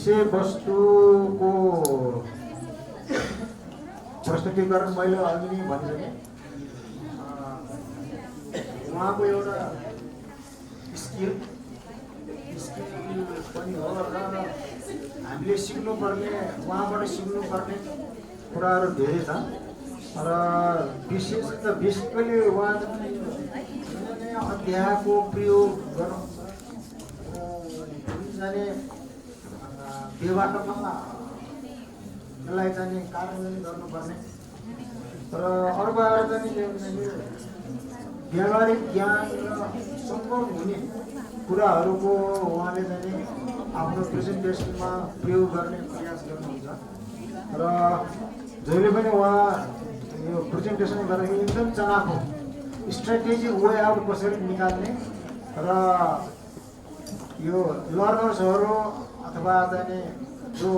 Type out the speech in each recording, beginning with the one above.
विषयवस्तुको प्रस्तुतीकरण मैले अघि नै भनिसकेँ। उहाँको एउटा स्किल पनि हो र हामीले सिक्नुपर्ने, उहाँबाट सिक्नुपर्ने कुराहरू धेरै छन् र विशेष त बेसिकली उहाँले अध्यायको प्रयोग गर्नु जाने बेबाटोमा यसलाई चाहिँ कार्यान्वयन गर्नुपर्ने र अर्को आएर चाहिँ व्यावहारिक ज्ञान र सम्भव हुने कुराहरूको उहाँले चाहिँ आफ्नो प्रेजेन्टेसनमा प्रयोग गर्ने प्रयास गर्नुहुन्छ र जहिले पनि उहाँ यो प्रेजेन्टेसन गर्दाखेरि एकदम चनाखो स्ट्राटेजिक वे आउट कसरी निकाल्ने र यो लर्नर्सहरू अथवा चाहिँ जो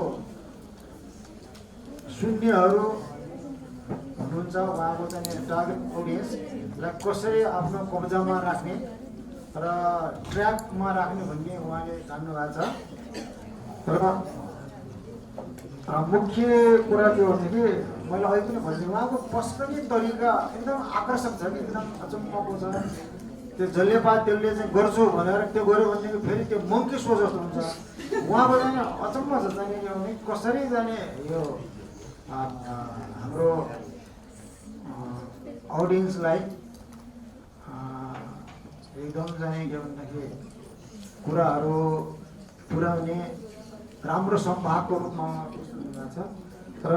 सुन्नेहरू हुनुहुन्छ उहाँको चाहिँ टार्गेट अडियन्सलाई कसरी आफ्नो कब्जामा राख्ने र ट्र्याकमा राख्ने भन्ने उहाँले जान्नु भएको छ। र मुख्य कुरा के हो कि मैले अघि पनि भनिदिएँ, उहाँको पस्कने तरिका एकदम आकर्षक छ कि एकदम अचम्मको छ। त्यो जसले पाए त्यसले चाहिँ गर्छु भनेर त्यो गऱ्यो भनेदेखि फेरि त्यो मङ्की सो जस्तो हुन्छ। उहाँको चाहिँ अचम्म छ जाने के भने कसरी जाने यो हाम्रो अडियन्सलाई एकदम चाहिँ के भन्दाखेरि कुराहरू पुर्याउने राम्रो संवादको रूपमा छ। र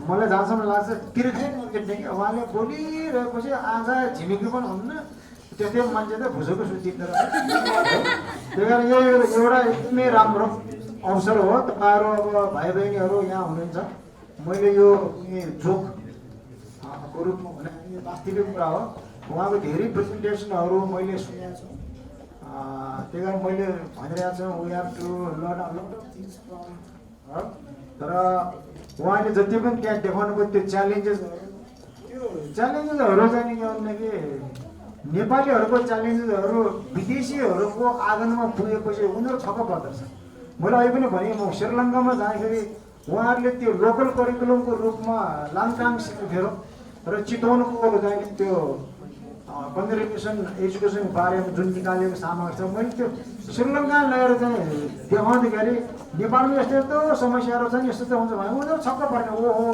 मलाई जहाँसम्म लाग्छ तिर्खै मार्केटिङ उहाँले बोलिरहेपछि आज झिमिक्री पनि हुन्न, त्यस्तै मान्छे त भुसोको सुचिँदो रहेछ। त्यही कारण यो एउटा एकदमै राम्रो अवसर हो। तपाईँहरू अब भाइ बहिनीहरू यहाँ हुनुहुन्छ, मैले यो जोकको रूपमा भने वास्तविक कुरा हो। उहाँको धेरै प्रेजेन्टेसनहरू मैले सुनेको छु, त्यही कारण मैले भनिरहेको छु we have to learn a lot of things from her. तर उहाँले जति पनि त्यहाँ देखाउनुको त्यो च्यालेन्जेसहरू चाहिँ के भनेदेखि नेपालीहरूको च्यालेन्जेसहरू विदेशीहरूको आँगनमा पुगेपछि उनीहरू छक्क पर्दछ। मैले अहिले पनि भने म श्रीलङ्कामा जाँदाखेरि उहाँहरूले त्यो लोकल करिकुलमको रूपमा लाङटाङ सिक्थ्यो र चितवनको चाहिँ त्यो कन्जर्भेसन एजुकेसनको बारेमा जुन निकालेको सामग्री छ मैले त्यो श्रीलङ्का लगेर चाहिँ देखाउँदाखेरि नेपालमा यस्तो यस्तो समस्याहरू छन्, यस्तो यस्तो हुन्छ भने उनीहरू छक्क पर्ने ओहो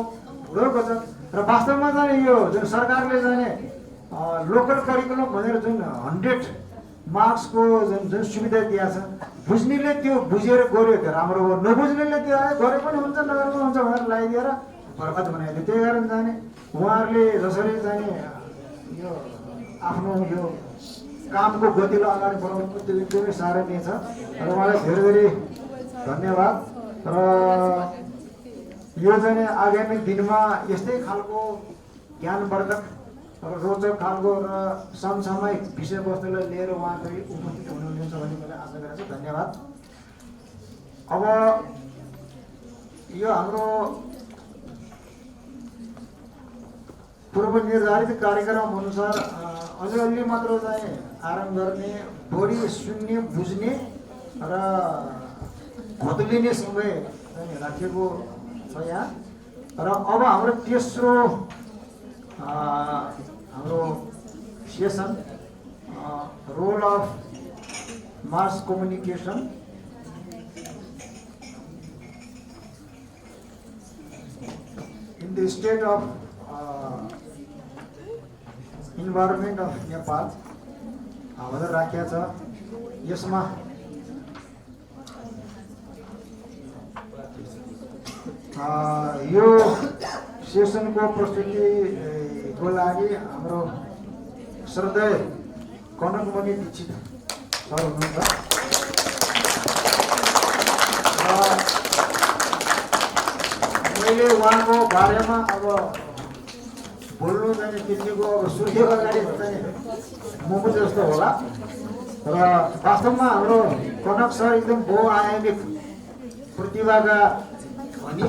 गएको छ। र वास्तवमा चाहिँ यो जुन सरकारले चाहिँ लोकल करिकुलम भनेर जुन 100 मार्क्सको जुन सुविधा दिएको छ, बुझ्नेले त्यो बुझेर गऱ्यो त्यो राम्रो हो, नबुझ्नेले त्यो गरे पनि हुन्छ नगरे पनि हुन्छ भनेर लगाइदिएर बर्बाद बनाइदियो। त्यही कारण जाने उहाँहरूले जसरी चाहिँ यो आफ्नो यो कामको गतिलाई अगाडि बढाउनु त्यो एकदमै सराहनीय छ र उहाँलाई धेरै धेरै धन्यवाद। र यो चाहिँ आगामी दिनमा यस्तै खालको ज्ञानवर्धक र रोचक खालको र समसामयिक विषयवस्तुलाई लिएर उहाँ फेरि उपस्थित हुनुहुन्छ भन्ने मैले आशा गरेको छु। धन्यवाद। अब यो हाम्रो पूर्व निर्धारित कार्यक्रम अनुसार अलि मात्र चाहिँ आरम्भ गर्ने, बढी सुन्ने बुझ्ने र घोत्लिने समय चाहिँ राखेको छ यहाँ। र अब हाम्रो तेस्रो हाम्रो session role of mass communication in the state of environment of Nepal भनेर राखिएको छ। यसमा यो सेसनको प्रस्तुतिको लागि हाम्रो श्रद्धेय कनकमणि दीक्षित सर हुनुहुन्छ। मैले उहाँको बारेमा अब बोल्नु चाहिँ त्यतिको अब सुर्खेको अगाडि चाहिँ मोमो जस्तो होला। र वास्तवमा हाम्रो कनक सर एकदम बहुआयामिक प्रतिभाका धनी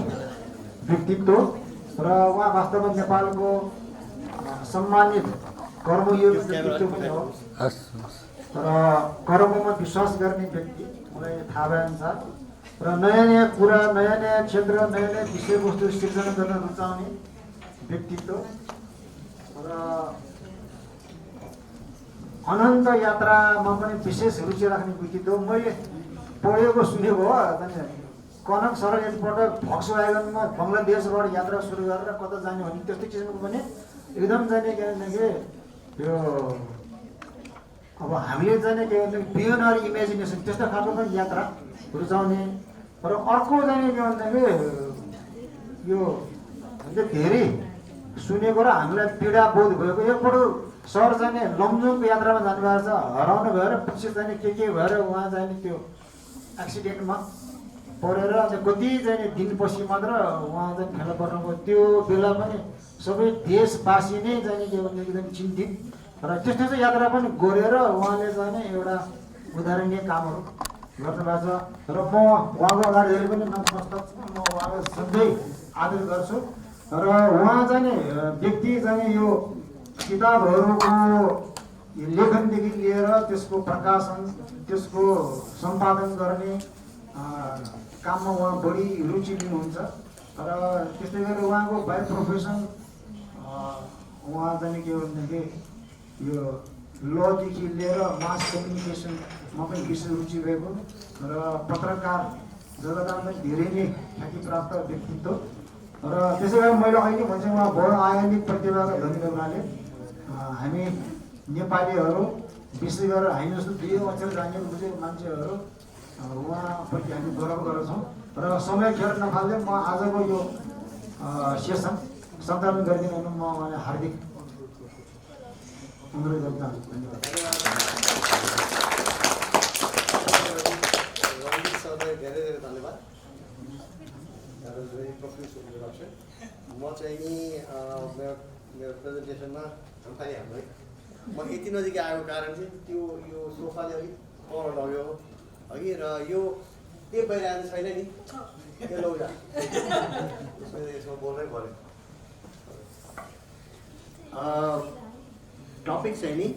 व्यक्तित्व र उहाँ वास्तवमा नेपालको सम्मानित कर्मयोग व्यक्तित्व पनि हो र कर्ममा विश्वास गर्ने व्यक्ति मलाई थाहा भएअनुसार। र र नयाँ नयाँ कुरा, नयाँ नयाँ क्षेत्र, नयाँ नयाँ विषयवस्तु सिर्जना गर्न रुचाउने व्यक्तित्व र अनन्त यात्रामा पनि विशेष रुचि राख्ने व्यक्तित्व। मैले पढेको सुनेको हो, कनक सर एकपल्ट भक्सवागनमा बङ्गलादेशबाट यात्रा सुरु गरेर कता जाने भन्ने त्यस्तो किसिमको पनि एकदम जाने के भनेदेखि त्यो अब हामीले जाने के भन्दाखेरि बियोन्ड इमेजिनेसन त्यस्तो खालको पनि यात्रा रुचाउने। र अर्को जाने के भन्दाखेरि यो धेरै सुनेको र हामीलाई पीडा बोध भएको, एकपल्ट सर जाने लमजुङको यात्रामा जानुभएको छ, हराउनु भएर पछि जाने के भएर उहाँ जाने त्यो एक्सिडेन्टमा परेर कति चाहिँ दिनपछि मात्र उहाँ चाहिँ फेला पर्नुभयो। त्यो बेला पनि सबै देशवासी नै जाने के भने एकदम चिन्तित र त्यस्तो चाहिँ यात्रा पनि गरेर उहाँले जाने एउटा उदाहरणीय कामहरू गर्नुभएको छ। र म उहाँको अगाडि पनि नतमस्तक छु, म उहाँलाई सधैँ आदर गर्छु। र उहाँ जाने व्यक्ति जाने यो किताबहरूको लेखनदेखि लिएर त्यसको प्रकाशन, त्यसको सम्पादन गर्ने काममा उहाँ बढी रुचि लिनुहुन्छ। र त्यस्तै गरेर उहाँको बाई प्रोफेसन उहाँ चाहिँ के भनेदेखि यो लदेखि लिएर मास कम्युनिकेसनमा पनि विशेष रुचि भएको र पत्रकार जगतमा पनि धेरै नै ख्याति प्राप्त व्यक्तित्व। र त्यसै गरी मैले अहिले भन्छ उहाँ बहुआयामिक प्रतिभाका धनी हुनाले हामी नेपालीहरू विशेष गरेर हामी जस्तो 2 अक्षर जान्ने बुझेको मान्छेहरू उहाँप्रति हामी गौरव गर्छौँ। र समय खेर नफाल्दै म आजको यो सेसन सञ्चालन गरिदिनु हुनु म उहाँलाई हार्दिक अनुरोध गर्न चाहन्छु। धन्यवाद। धेरै धेरै धन्यवाद। म चाहिँ नि मेरो प्रेजेन्टेसनमा हामीलाई म यति नजिक आएको कारण चाहिँ त्यो यो सोफाले अलिक पर लग्यो अघि र यो के भइरहेको छैन नि के लौजा यसमा बोल्नै पऱ्यो। टपिक चाहिँ नि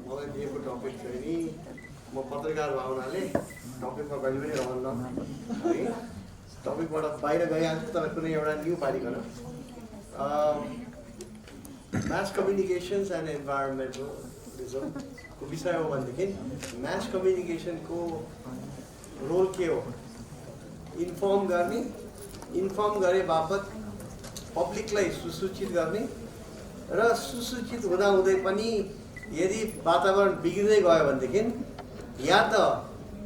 मलाई दिएको टपिक चाहिँ नि म पत्रकार भएको हुनाले टपिकमा कहिले पनि रहन्न है, टपिकबाट बाहिर गइहाल्छु तर कुनै एउटा न्यू पारिकन मास कम्युनिकेसन्स एन्ड इन्भाइरोमेन्टलिजमको विषय हो भनेदेखि मास कम्युनिकेसनको रोल के हो? इन्फर्म गर्ने, इन्फर्म गरे बापत पब्लिकलाई सुसूचित गर्ने र सुसूचित हुँदाहुँदै पनि यदि वातावरण बिग्रिँदै गयो भनेदेखि या त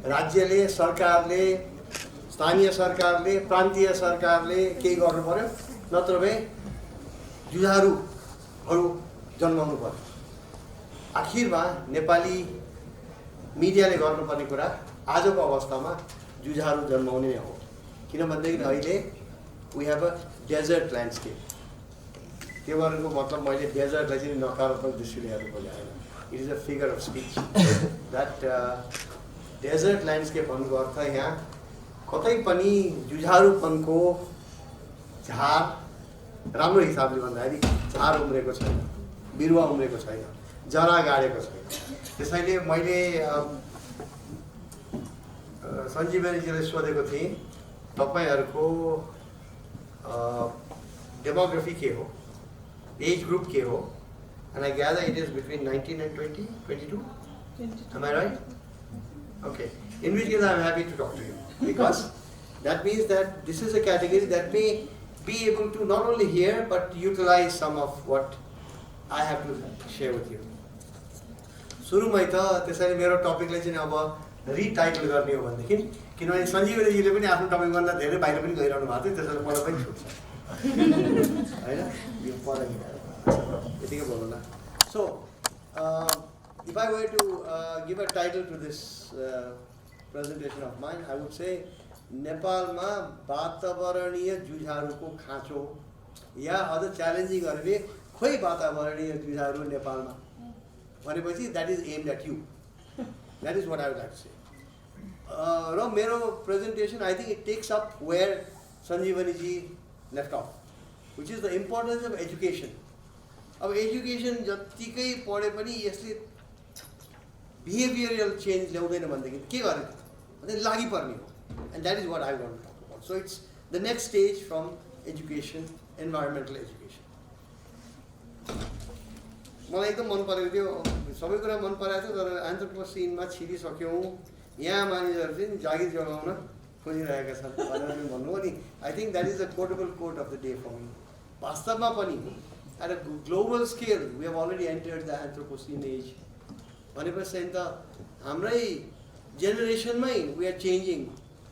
राज्यले, सरकारले, स्थानीय सरकारले, प्रान्तीय सरकारले केही गर्नु पर्यो, नत्र भए जुझारुहरू जन्माउनु पर्यो। आखिरमा नेपाली मिडियाले गर्नुपर्ने कुरा आजको अवस्थामा जुझारु जन्माउने नै हो। किनभनेदेखि अहिले we have a desert landscape. त्यो भनेको मतलब मैले डेजर्टलाई चाहिँ नकारात्मक दृष्टिले हेर्नु पर्ने होइन, it is a figure of speech that desert landscape भन्नुको अर्थ यहाँ कतै पनि जुझारुपनको झार राम्रो हिसाबले भन्दाखेरि झार उम्रेको छैन, बिरुवा उम्रेको छैन, जरा गाडेको छैन। त्यसैले मैले सञ्जीवनीजीलाई सोधेको थिएँ तपाईहरूको डेमोग्राफी के हो, एज ग्रुप के हो, and I gather it is between 19 and 20, 22? 22. Am I right? Okay. In which case I am happy to talk to you because that means that this is a category that may be able to not only hear but utilize some of what I have to share with you. सुरुमै त त्यसैले मेरो टपिकलाई चाहिँ अब रिटाइटल गर्ने हो भनेदेखि किनभने सञ्जीवनीजीले पनि आफ्नो टपिकभन्दा धेरै बाहिर पनि गइरहनु भएको थियो, त्यसैले मलाई पनि छुट्छ होइन, यो पर यतिकै बोल्नु न। So if I were to give a title to this presentation of mine, I would say नेपालमा वातावरणीय जुझारुको खाँचो या अझ च्यालेन्जिङ गरे खोइ वातावरणीय जुझारु नेपालमा भनेपछि that is aimed at you, that is what I would like to say. र मेरो presentation I think it takes up where सञ्जीवनीजी left off, which is the importance of education. अब एजुकेसन जत्तिकै पढे पनि यसले बिहेभियरल चेन्ज ल्याउँदैन भनेदेखि के गर्ने भने लागि पर्ने हो. And that is what I want to talk about. So it's the next stage from education, environmental education. मलाई एकदम मन परेको थियो, सबै कुरा मन परेको थियो, तर एन्थ्रोपोसेनमा छिरिसक्यौँ. यहाँ मानिसहरू चाहिँ जागिर जोगाउन खोजिरहेका छन् भनेर भन्नु हो नि. I think that is the quotable quote of the day for me. वास्तवमा पनि at a global scale we have already entered the anthropocene age भनेपछि त हाम्रै जेनेरेसनमै वी आर चेन्जिङ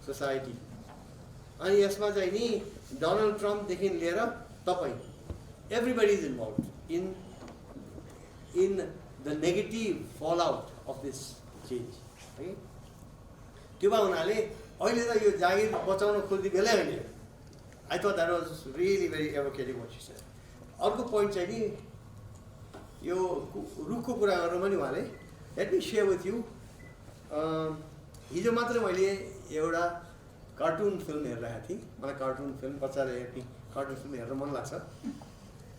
सोसाइटी. अनि यसमा चाहिँ नि डोनाल्ड ट्रम्पदेखि लिएर तपाईँ everybody is involve in the negative fall out of this change है. त्यो भए हुनाले अहिले त यो जागिर बचाउन खोज्ने बेलै होइन. I thought that was really very evocative what she said. अर्को पोइन्ट चाहिँ नि यो रुखको कुरा गर्नु पनि उहाँले. Let me share with you. हिजो मात्रै मैले एउटा कार्टुन फिल्म हेरिरहेको थिएँ. मलाई कार्टुन फिल्म बच्चाले हेर्ने कार्टुन फिल्म हेर्न मन लाग्छ.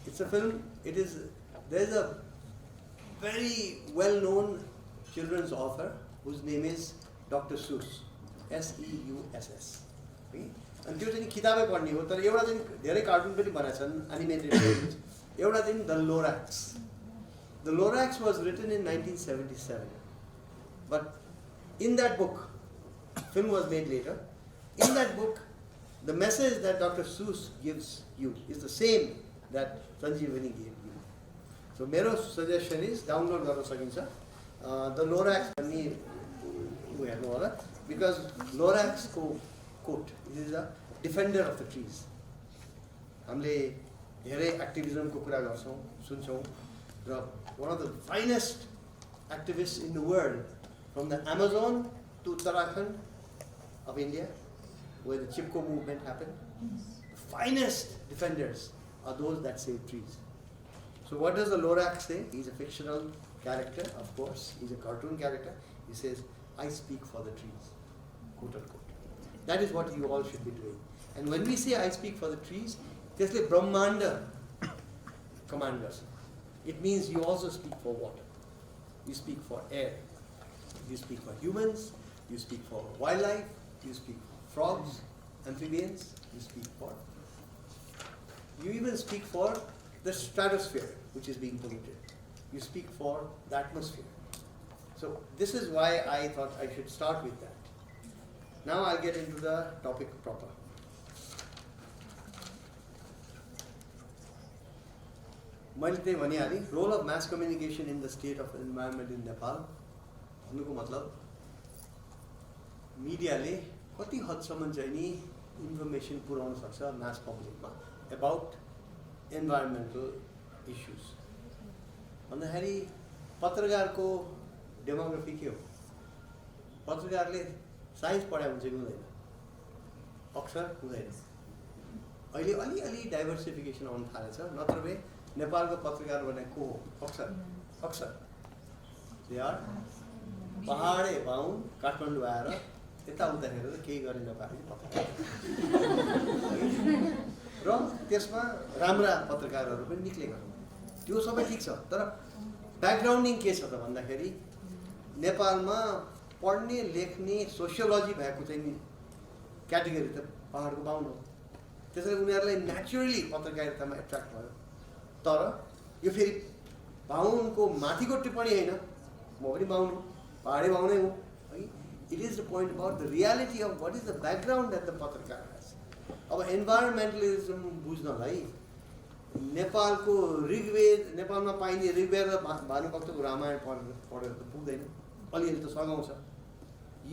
It's a film, it is there is a very well-known children's author whose name is Dr. Seuss, S-E-U-S-S. अनि त्यो चाहिँ किताबै पढ्ने हो, तर एउटा चाहिँ धेरै कार्टुन पनि बनाएका छन्, एनिमेटेड फिल्म्स. एउटा चाहिँ the Lorax. The Lorax was written in 1977, but in that book, film was made later. In that book, the message that Dr. Seuss gives you is the same that Sanjeevani gave you. So मेरो suggestion is download गर्न सकिन्छ the Lorax भन्ने ऊ हेर्नु होला. Because लोराक्सको कोट, it is a defender of the trees. हामीले धेरै एक्टिभिजमको कुरा गर्छौँ, सुन्छौँ, र one of the finest activist in the world from the Amazon to Uttarakhand of India where the Chipko movement happen. The finest defenders are those that save trees. So what does the Lorax say? He's a fictional character, of course. He's a cartoon character. He says, I speak for the trees, quote unquote. That is what you all should be doing. And when we say I speak for the trees, it's like Brahmanda commanders. It means you also speak for water. You speak for air. You speak for humans. You speak for wildlife. You speak for frogs, amphibians. You speak for... You even speak for the stratosphere, which is being polluted. You speak for the atmosphere. So this is why I thought I should start with that. Now I'll get into the topic proper. मैले त्यही भनिहालेँ, role of mass communication in the state of environment in Nepal. भन्नुको मतलब मिडियाले कति हदसम्म चाहिँ नि इन्फर्मेसन पुर्याउन सक्छ मास पब्लिकमा अबाउट इन्भाइरोमेन्टल इस्युज भन्दाखेरि पत्रकारको डेमोग्राफी के हो? पत्रकारले साइन्स पढायो हुन्छ कि हुँदैन? अक्सर हुँदैन. अहिले अलिअलि डाइभर्सिफिकेसन आउनु थालेछ. नत्र भए नेपालको पत्रकार भनेको को हो? अक्सर दे आर पहाडे बाहुन काठमाडौँ आएर यताउता हेरेर केही गरे नपाए पत्रकार. र त्यसमा राम्रा पत्रकारहरू पनि निक्लेका छन्. त्यो सबै ठिक छ, तर ब्याकग्राउन्डिङ के छ त भन्दाखेरि नेपालमा पढ्ने लेख्ने सोसियोलोजी भएको चाहिँ क्याटेगोरी त पहाडको बाहुन हो. त्यसैले उनीहरूलाई नेचुरली पत्रकारितामा एट्र्याक्ट भयो. तर यो फेरि बाहुनको माथिको टिप्पणी होइन, म पनि बाहुन हो, पहाडे बाहुनै हो है. It is the point about the reality of what is the background that the पत्रकार हेज. अब इन्भाइरोमेन्टलिजम बुझ्नलाई नेपालको ऋग्वेद, नेपालमा पाइने ऋग्वेद र भानुभक्तको रामायण पढेर त पुग्दैन, अलिअलि त सघाउँछ.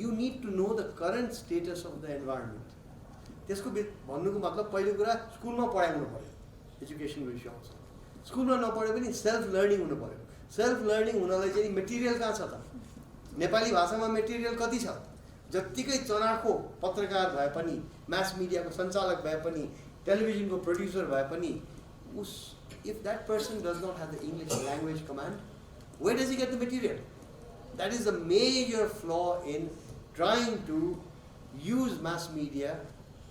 You need to know the current status of the environment. त्यसको भन्नुको मतलब पहिलो कुरा स्कुलमा पढाइ हुनु पऱ्यो, एजुकेसनको इस्यु आउँछ. स्कुलमा नपढे पनि सेल्फ लर्निङ हुनु पऱ्यो. सेल्फ लर्निङ हुनलाई चाहिँ मेटेरियल कहाँ छ त? नेपाली भाषामा मेटेरियल कति छ? जत्तिकै चनाखो पत्रकार भए पनि, मास मिडियाको सञ्चालक भए पनि, टेलिभिजनको प्रड्युसर भए पनि, if that person does not have the English language command, where does he get the material? That is a major flaw in trying to use mass media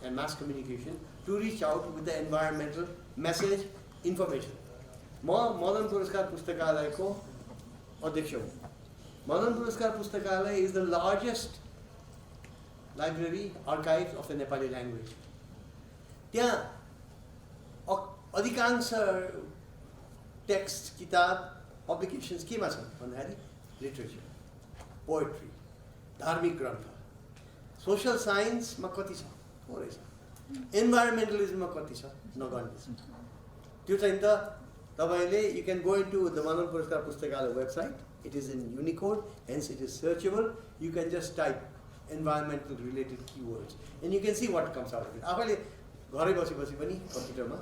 and mass communication to reach out with the environmental message, information. म मदन पुरस्कार पुस्तकालयको अध्यक्ष हुँ. Madan Puraskar Pustakala is the largest library archive of the Nepali language. त्यहाँ अधिकांश text किताब publications केमा छन् भन्दाखेरि लिटरेचर, पोएट्री, धार्मिक ग्रन्थ, सोशल साइन्समा कति छ, थोरै छ, इन्भाइरोमेन्टलिजममा कति छ, नगर्ने छ। त्यो चाहिँ त तपाईले you can go into the Madan Puraskar Pustakalaya website, it is in Unicode, hence it is searchable, you can just type environmental related keywords and you can see what comes out of it. आफैले घरै बसी पनि कम्प्युटरमा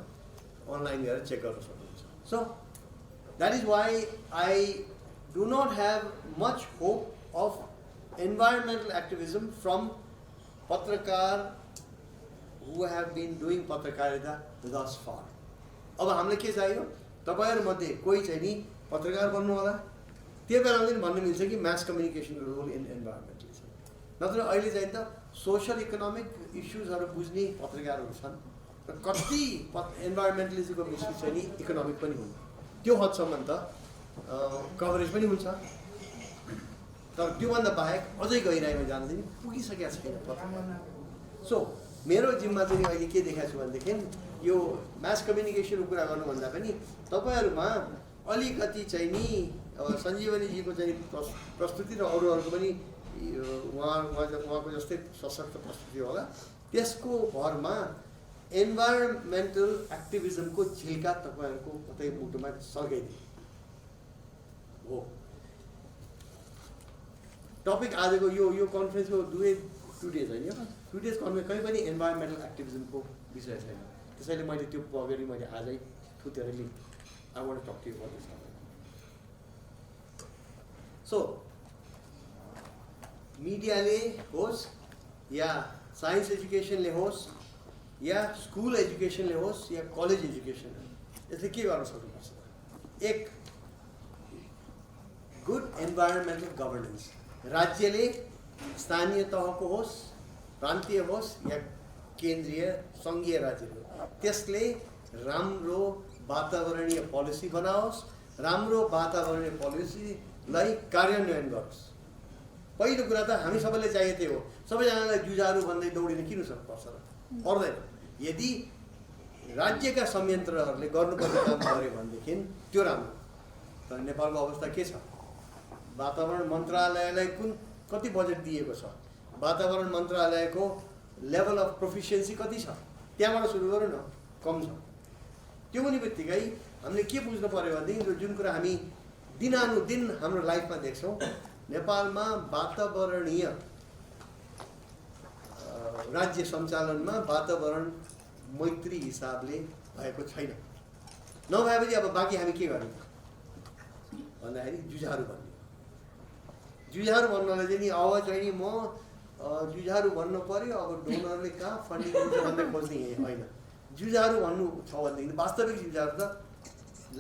अनलाइन गएर check गर्न सक्नुहुन्छ. So that is why I do not have much hope of environmental activism from patrakar who have been doing patrakarita thus far. अब हामीलाई के चाहियो, तपाईहरु मध्ये कोही चाहिँ नि पत्रकार बन्नु होला, त्यो बेलामा पनि भन्न मिल्छ कि मास कम्युनिकेसन रोल इन एन्भाइरोन्मेन्टलिजम। नत्र अहिले चाहिँ त सोशल इकोनोमिक इस्युजहरु बुझ्ने पत्रकारहरु छन् र कति एन्भाइरोन्मेन्टलिजमको इस्यु चाहिँ नि इकोनोमिक पनि हुन्, त्यो हदसम्म त कभरेज पनि हुन्छ, तर त्योभन्दा बाहेक अझै गहिराइमा जान चाहिँ पुगिसकेको छैन पत्रकार। सो मेरो जिम्मा चाहिँ अहिले के देखाएको छु भनेदेखि यो मास कम्युनिकेसनको कुरा गर्नुभन्दा पनि तपाईहरुमा अलिकति चाहिँ नि सञ्जीवनीजीको चाहिँ प्रस्तुति र अरूहरूको पनि उहाँको जस्तै सशक्त प्रस्तुति होला, त्यसको भरमा एन्भाइरोन्मेन्टल एक्टिभिजमको झिल्का तपाईहरुको कतै मुटुमा सर्गाइदिए हो। टपिक आजको यो कन्फरेन्सको 2 डेज हैन, 2 डेज कन्फरेन्स कहीँ पनि एन्भाइरोन्मेन्टल एक्टिभिजमको विषय छैन, त्यसैले मैले त्यो पगेरी मैले आजै थुतेर लेखेँ। I want to talk to you about this. So मिडियाले होस् या साइन्स एजुकेसनले होस् या स्कुल एजुकेसनले होस् या कलेज एजुकेसन, यसले के गर्न सक्नुपर्छ? एक गुड एन्भाइरोन्मेन्टल गभर्नेन्स, राज्यले स्थानीय तहको होस्, प्रान्तीय होस् या केन्द्रीय सङ्घीय राज्यको, त्यसले राम्रो वातावरणीय पोलिसी बनाओस्, राम्रो वातावरणीय पोलिसीलाई कार्यान्वयन गरोस्। पहिलो कुरा त हामी सबैले चाहिए त्यही हो, सबैजनालाई जुझारु भन्दै दौडिन किन पर्छ र? पर्दैन। यदि राज्यका संयन्त्रहरूले गर्नुपर्ने काम गरे भनेदेखि त्यो राम्रो। तर नेपालको अवस्था के छ? वातावरण मन्त्रालयलाई कति बजेट दिएको छ? वातावरण मन्त्रालयको लेभल अफ प्रोफिसियन्सी कति छ? त्यहाँबाट सुरु गरौँ न, कम छ। त्यो हुने बित्तिकै हामीले के बुझ्नु पर्यो भनेदेखि जुन कुरा हामी दिनानुदिन हाम्रो लाइफमा देख्छौँ, नेपालमा वातावरणीय राज्य सञ्चालनमा वातावरण मैत्री हिसाबले भएको छैन। नभएपछि अब बाँकी हामी के गर्ने भन्दाखेरि जुझारु भन्ने। जुझारु भन्नलाई चाहिँ नि अब चाहिँ नि म जुझारु भन्नु पर्यो, अब डोनरले कहाँ फन्डिङ दिन्छ भन्दै खोज्ने होइन। जुझारु भन्नु छ भनेदेखि वास्तविक जुझारु त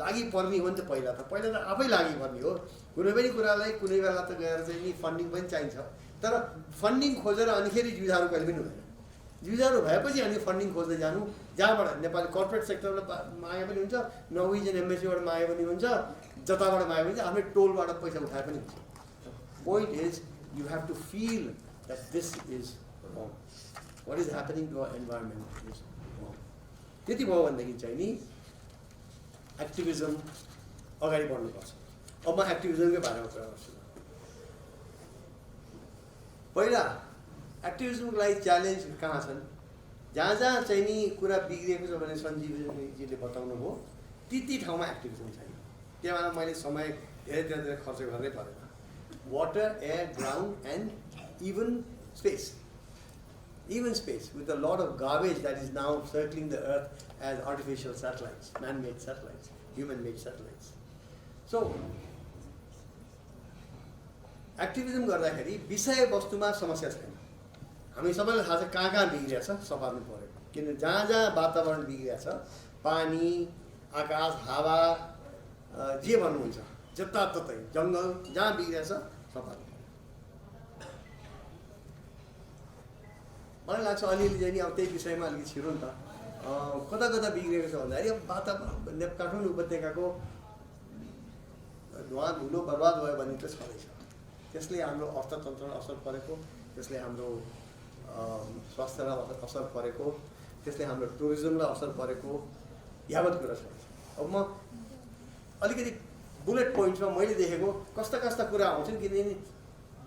लागि पर्ने हो नि त। पहिला त आफै लागि पर्ने हो। कुनै पनि कुरालाई कुनै बेला त गएर चाहिँ नि फन्डिङ पनि चाहिन्छ, तर फन्डिङ खोजेर अनिखेरि जुझारु कहिले पनि हुँदैन। जुझारु भएपछि हामी फन्डिङ खोज्दै जानु, जहाँबाट नेपाली कर्पोरेट सेक्टरबाट माया पनि हुन्छ, नर्वेजियन एम्बेसीबाट माया पनि हुन्छ, जताबाट माया पनि हुन्छ, आफ्नै टोलबाट पैसा उठाए पनि हुन्छ। Point is you have to feel that this is wrong, what is happening to our environment is wrong. त्यति भयो भनेदेखि चाहिँ नि एक्टिभिजम अगाडि बढ्नुपर्छ। अब म एक्टिभिजमकै बारेमा कुरा गर्छु। पहिला एक्टिभिजमको लागि च्यालेन्ज कहाँ छन्? जहाँ जहाँ चाहिँ नि कुरा बिग्रिएको छ भने सञ्जीवजीले बताउनु भयो, ती ठाउँमा एक्टिभिजम छैन। त्यहाँ मैले समय धेरै खर्च गर्नै परेन। Water, air, ground and even space with a lot of garbage that is now circling the earth as artificial satellites, man-made satellites, human-made satellites. So, activism गर्दाखेरि विषय वस्तुमा समस्या छैन। हामी सबैलाई थाहा छ कहाँ बिग्रिया छ, सफार्नु पर्यो। किन जहाँ जहाँ वातावरण बिग्रिया छ, पानी, आकाश, हावा, जे भन्नुहुन्छ, जताततै जङ्गल जहाँ बिग्रिया छ सफार्नु पर्यो। मलाई लाग्छ अलिअलि चाहिँ नि अब त्यही विषयमा अलिकति छिरो नि त। कता कता बिग्रेको छ भन्दाखेरि अब वातावरण काठमाडौँ उपत्यकाको धुवा धुलो बर्बाद भयो भने त छँदैछ। त्यसले हाम्रो अर्थतन्त्रमा असर परेको, त्यसले हाम्रो स्वास्थ्यलाई असर परेको, त्यसले हाम्रो टुरिज्मलाई असर परेको यावत कुरा छ। अब म अलिकति बुलेट पोइन्ट्समा मैले देखेको कस्ता कस्ता कुरा आउँछन्, किनभने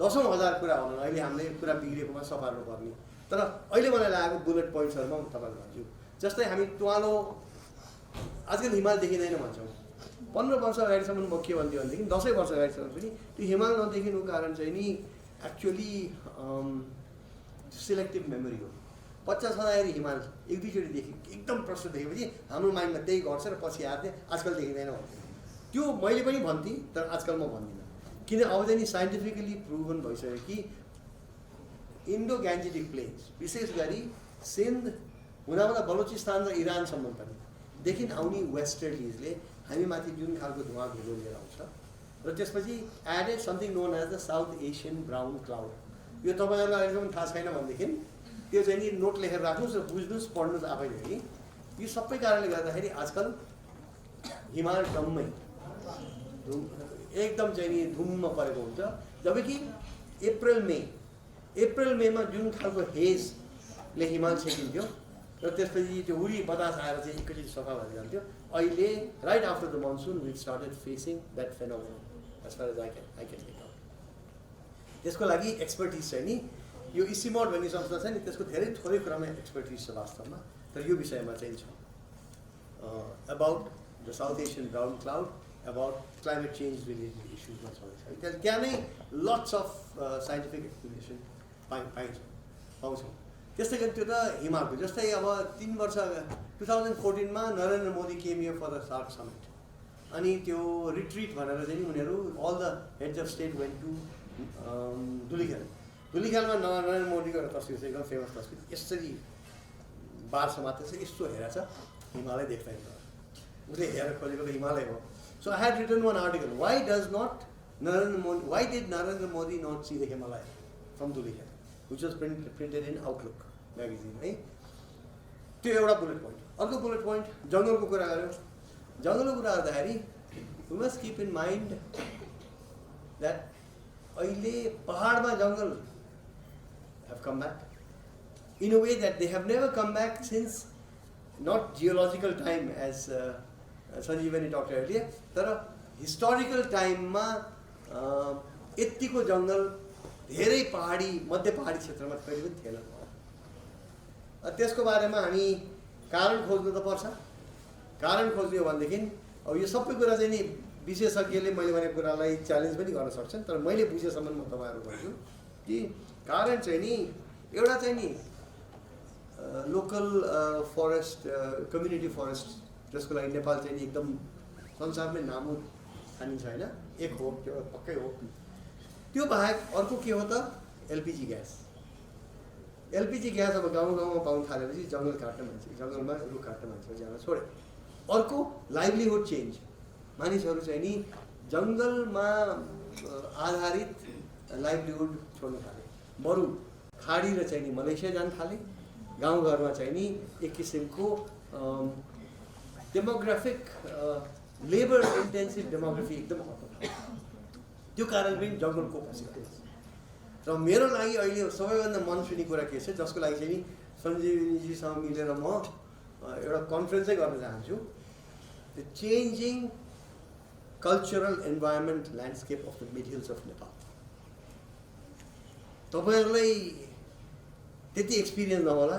दशौँ हजार कुरा हुन् अहिले हामीले कुरा बिग्रेकोमा सफार्नु पर्ने। तर अहिले मलाई लागेको बुलेट पोइन्ट्सहरूमा म तपाईँलाई भन्छु। जस्तै हामी तुवालो आजकल हिमाल देखिँदैन भन्छौँ। 15 वर्ष अगाडिसम्म म के भन्थेँ भनेदेखि 10 वर्ष अगाडिसम्म पनि त्यो हिमाल नदेखिनुको कारण चाहिँ नि एक्चुअली सिलेक्टिभ मेमोरी हो। 50 छँदाखेरि हिमाल एक दुईचोटि देखेँ, एकदम प्रश्न देखेपछि हाम्रो माइन्डमा त्यही गर्छ र पछि आएर आजकल देखिँदैन भन्थेँ। त्यो मैले पनि भन्थेँ, तर आजकल म भन्दिनँ। किन अब चाहिँ नि साइन्टिफिकली प्रुभन भइसक्यो कि इन्डो ग्यान्जेटिक प्लेन्स विशेष गरी सिन्ध हुँदा बलुचिस्तान र इरानसम्म पनि देखि आउने वेस्टर्लिजले हामी माथि जुन खालको धुवा धुलो लिएर आउँछ र त्यसपछि added something known as the South Asian brown cloud. यो तपाईँहरूलाई अहिलेसम्म थाहा छैन भनेदेखि त्यो चाहिँ नि नोट लेखेर राख्नुहोस् र बुझ्नुहोस्, पढ्नुहोस् आफैले है। यो सबै कारणले गर्दाखेरि आजकल हिमाल डम्मै एकदम चाहिँ नि धुम्म परेको हुन्छ। जबकि अप्रिल मेमा जुन खालको हेजले हिमाल छेकिन्थ्यो र त्यसपछि त्यो उडी बतास आएर चाहिँ एकैचोटि सफा भएर जान्थ्यो। अहिले right after the monsoon we started facing that phenomenon as far as I can take out. त्यसको लागि एक्सपर्टिज चाहिँ नि यो इसिमोड भन्ने संस्था छ नि, त्यसको धेरै थोरै कुरामा एक्सपर्टिज छ वास्तवमा, तर यो विषयमा चाहिँ छ about the South Asian brown cloud, about climate change related इस्युजमा छँदैछ। त्यहाँ नै लट्स अफ साइन्टिफिक एक्सप्लेनेसन पाउँछौँ। त्यस्तै गरी त्यो त हिमालको जस्तै अब 3 वर्ष 2014मा Narendra Modi came here for the SAARC summit, अनि त्यो रिट्रिट भनेर चाहिँ नि उनीहरू all the heads of state went to धुलीखेलमा नरेन्द्र मोदीको एउटा तस्विर छ, एकदम फेमस तस्विर, यसरी बार समातेको छ, यस्तो हेरेको छ, हिमालय देख्दैन। उसले हेरेर खोजेको त हिमालय हो। So I had written one article, why did Narendra Modi not see the Himalaya from Dhulikhel, which was printed in Outlook magazine है। त्यो एउटा बुलेट पोइन्ट। अर्को बुलेट पोइन्ट जङ्गलको कुरा गर्यो। जङ्गलको कुरा गर्दाखेरि we must keep in mind that अहिले पहाडमा jungle have come back in a way that they have never come back since not geological time as Sanjeevani doctor earlier, तर हिस्टोरिकल टाइममा यत्तिको जङ्गल धेरै पहाडी मध्य पहाडी क्षेत्रमा कहिले पनि थिएन। त्यसको बारेमा हामी कारण खोज्नु त पर्छ। कारण खोज्ने हो भनेदेखि अब यो सबै कुरा चाहिँ नि विशेषज्ञले मैले भनेको कुरालाई च्यालेन्ज पनि गर्न सक्छन्, तर मैले बुझेसम्म म तपाईँहरू भन्छु कि कारण चाहिँ नि एउटा चाहिँ नि लोकल फरेस्ट कम्युनिटी फरेस्ट, जसको लागि नेपाल चाहिँ नि एकदम संसारमै नामो खानिन्छ होइन, एक हो, त्यो पक्कै हो। त्यो बाहेक अर्को के हो त एलपिजी ग्यास। एलपिजी ग्यास अब गाउँ गाउँमा पाउन थालेपछि जङ्गल काट्न मान्छे, जङ्गलमा रुख काट्न मान्छेहरू जान छोडे। अर्को लाइभलीहुड चेन्ज, मानिसहरू चाहिँ नि जङ्गलमा आधारित लाइभलीहुड छोड्न थाले। मरु खाडी र चाहिँ नि मलेसिया जान थाले। गाउँघरमा चाहिँ नि एक किसिमको डेमोग्राफिक लेबर इन्टेन्सिभ डेमोग्राफी एकदम त्यो कारण पनि जङ्गलको खसिरहेको छ। र मेरो लागि अहिले सबैभन्दा मन छुने कुरा के छ, जसको लागि चाहिँ नि सञ्जीवनीजीसँग मिलेर म एउटा कन्फरेन्सै गर्न चाहन्छु, the changing cultural environment landscape of the mid hills of Nepal. तपाईँहरूलाई त्यति एक्सपिरियन्स नहोला,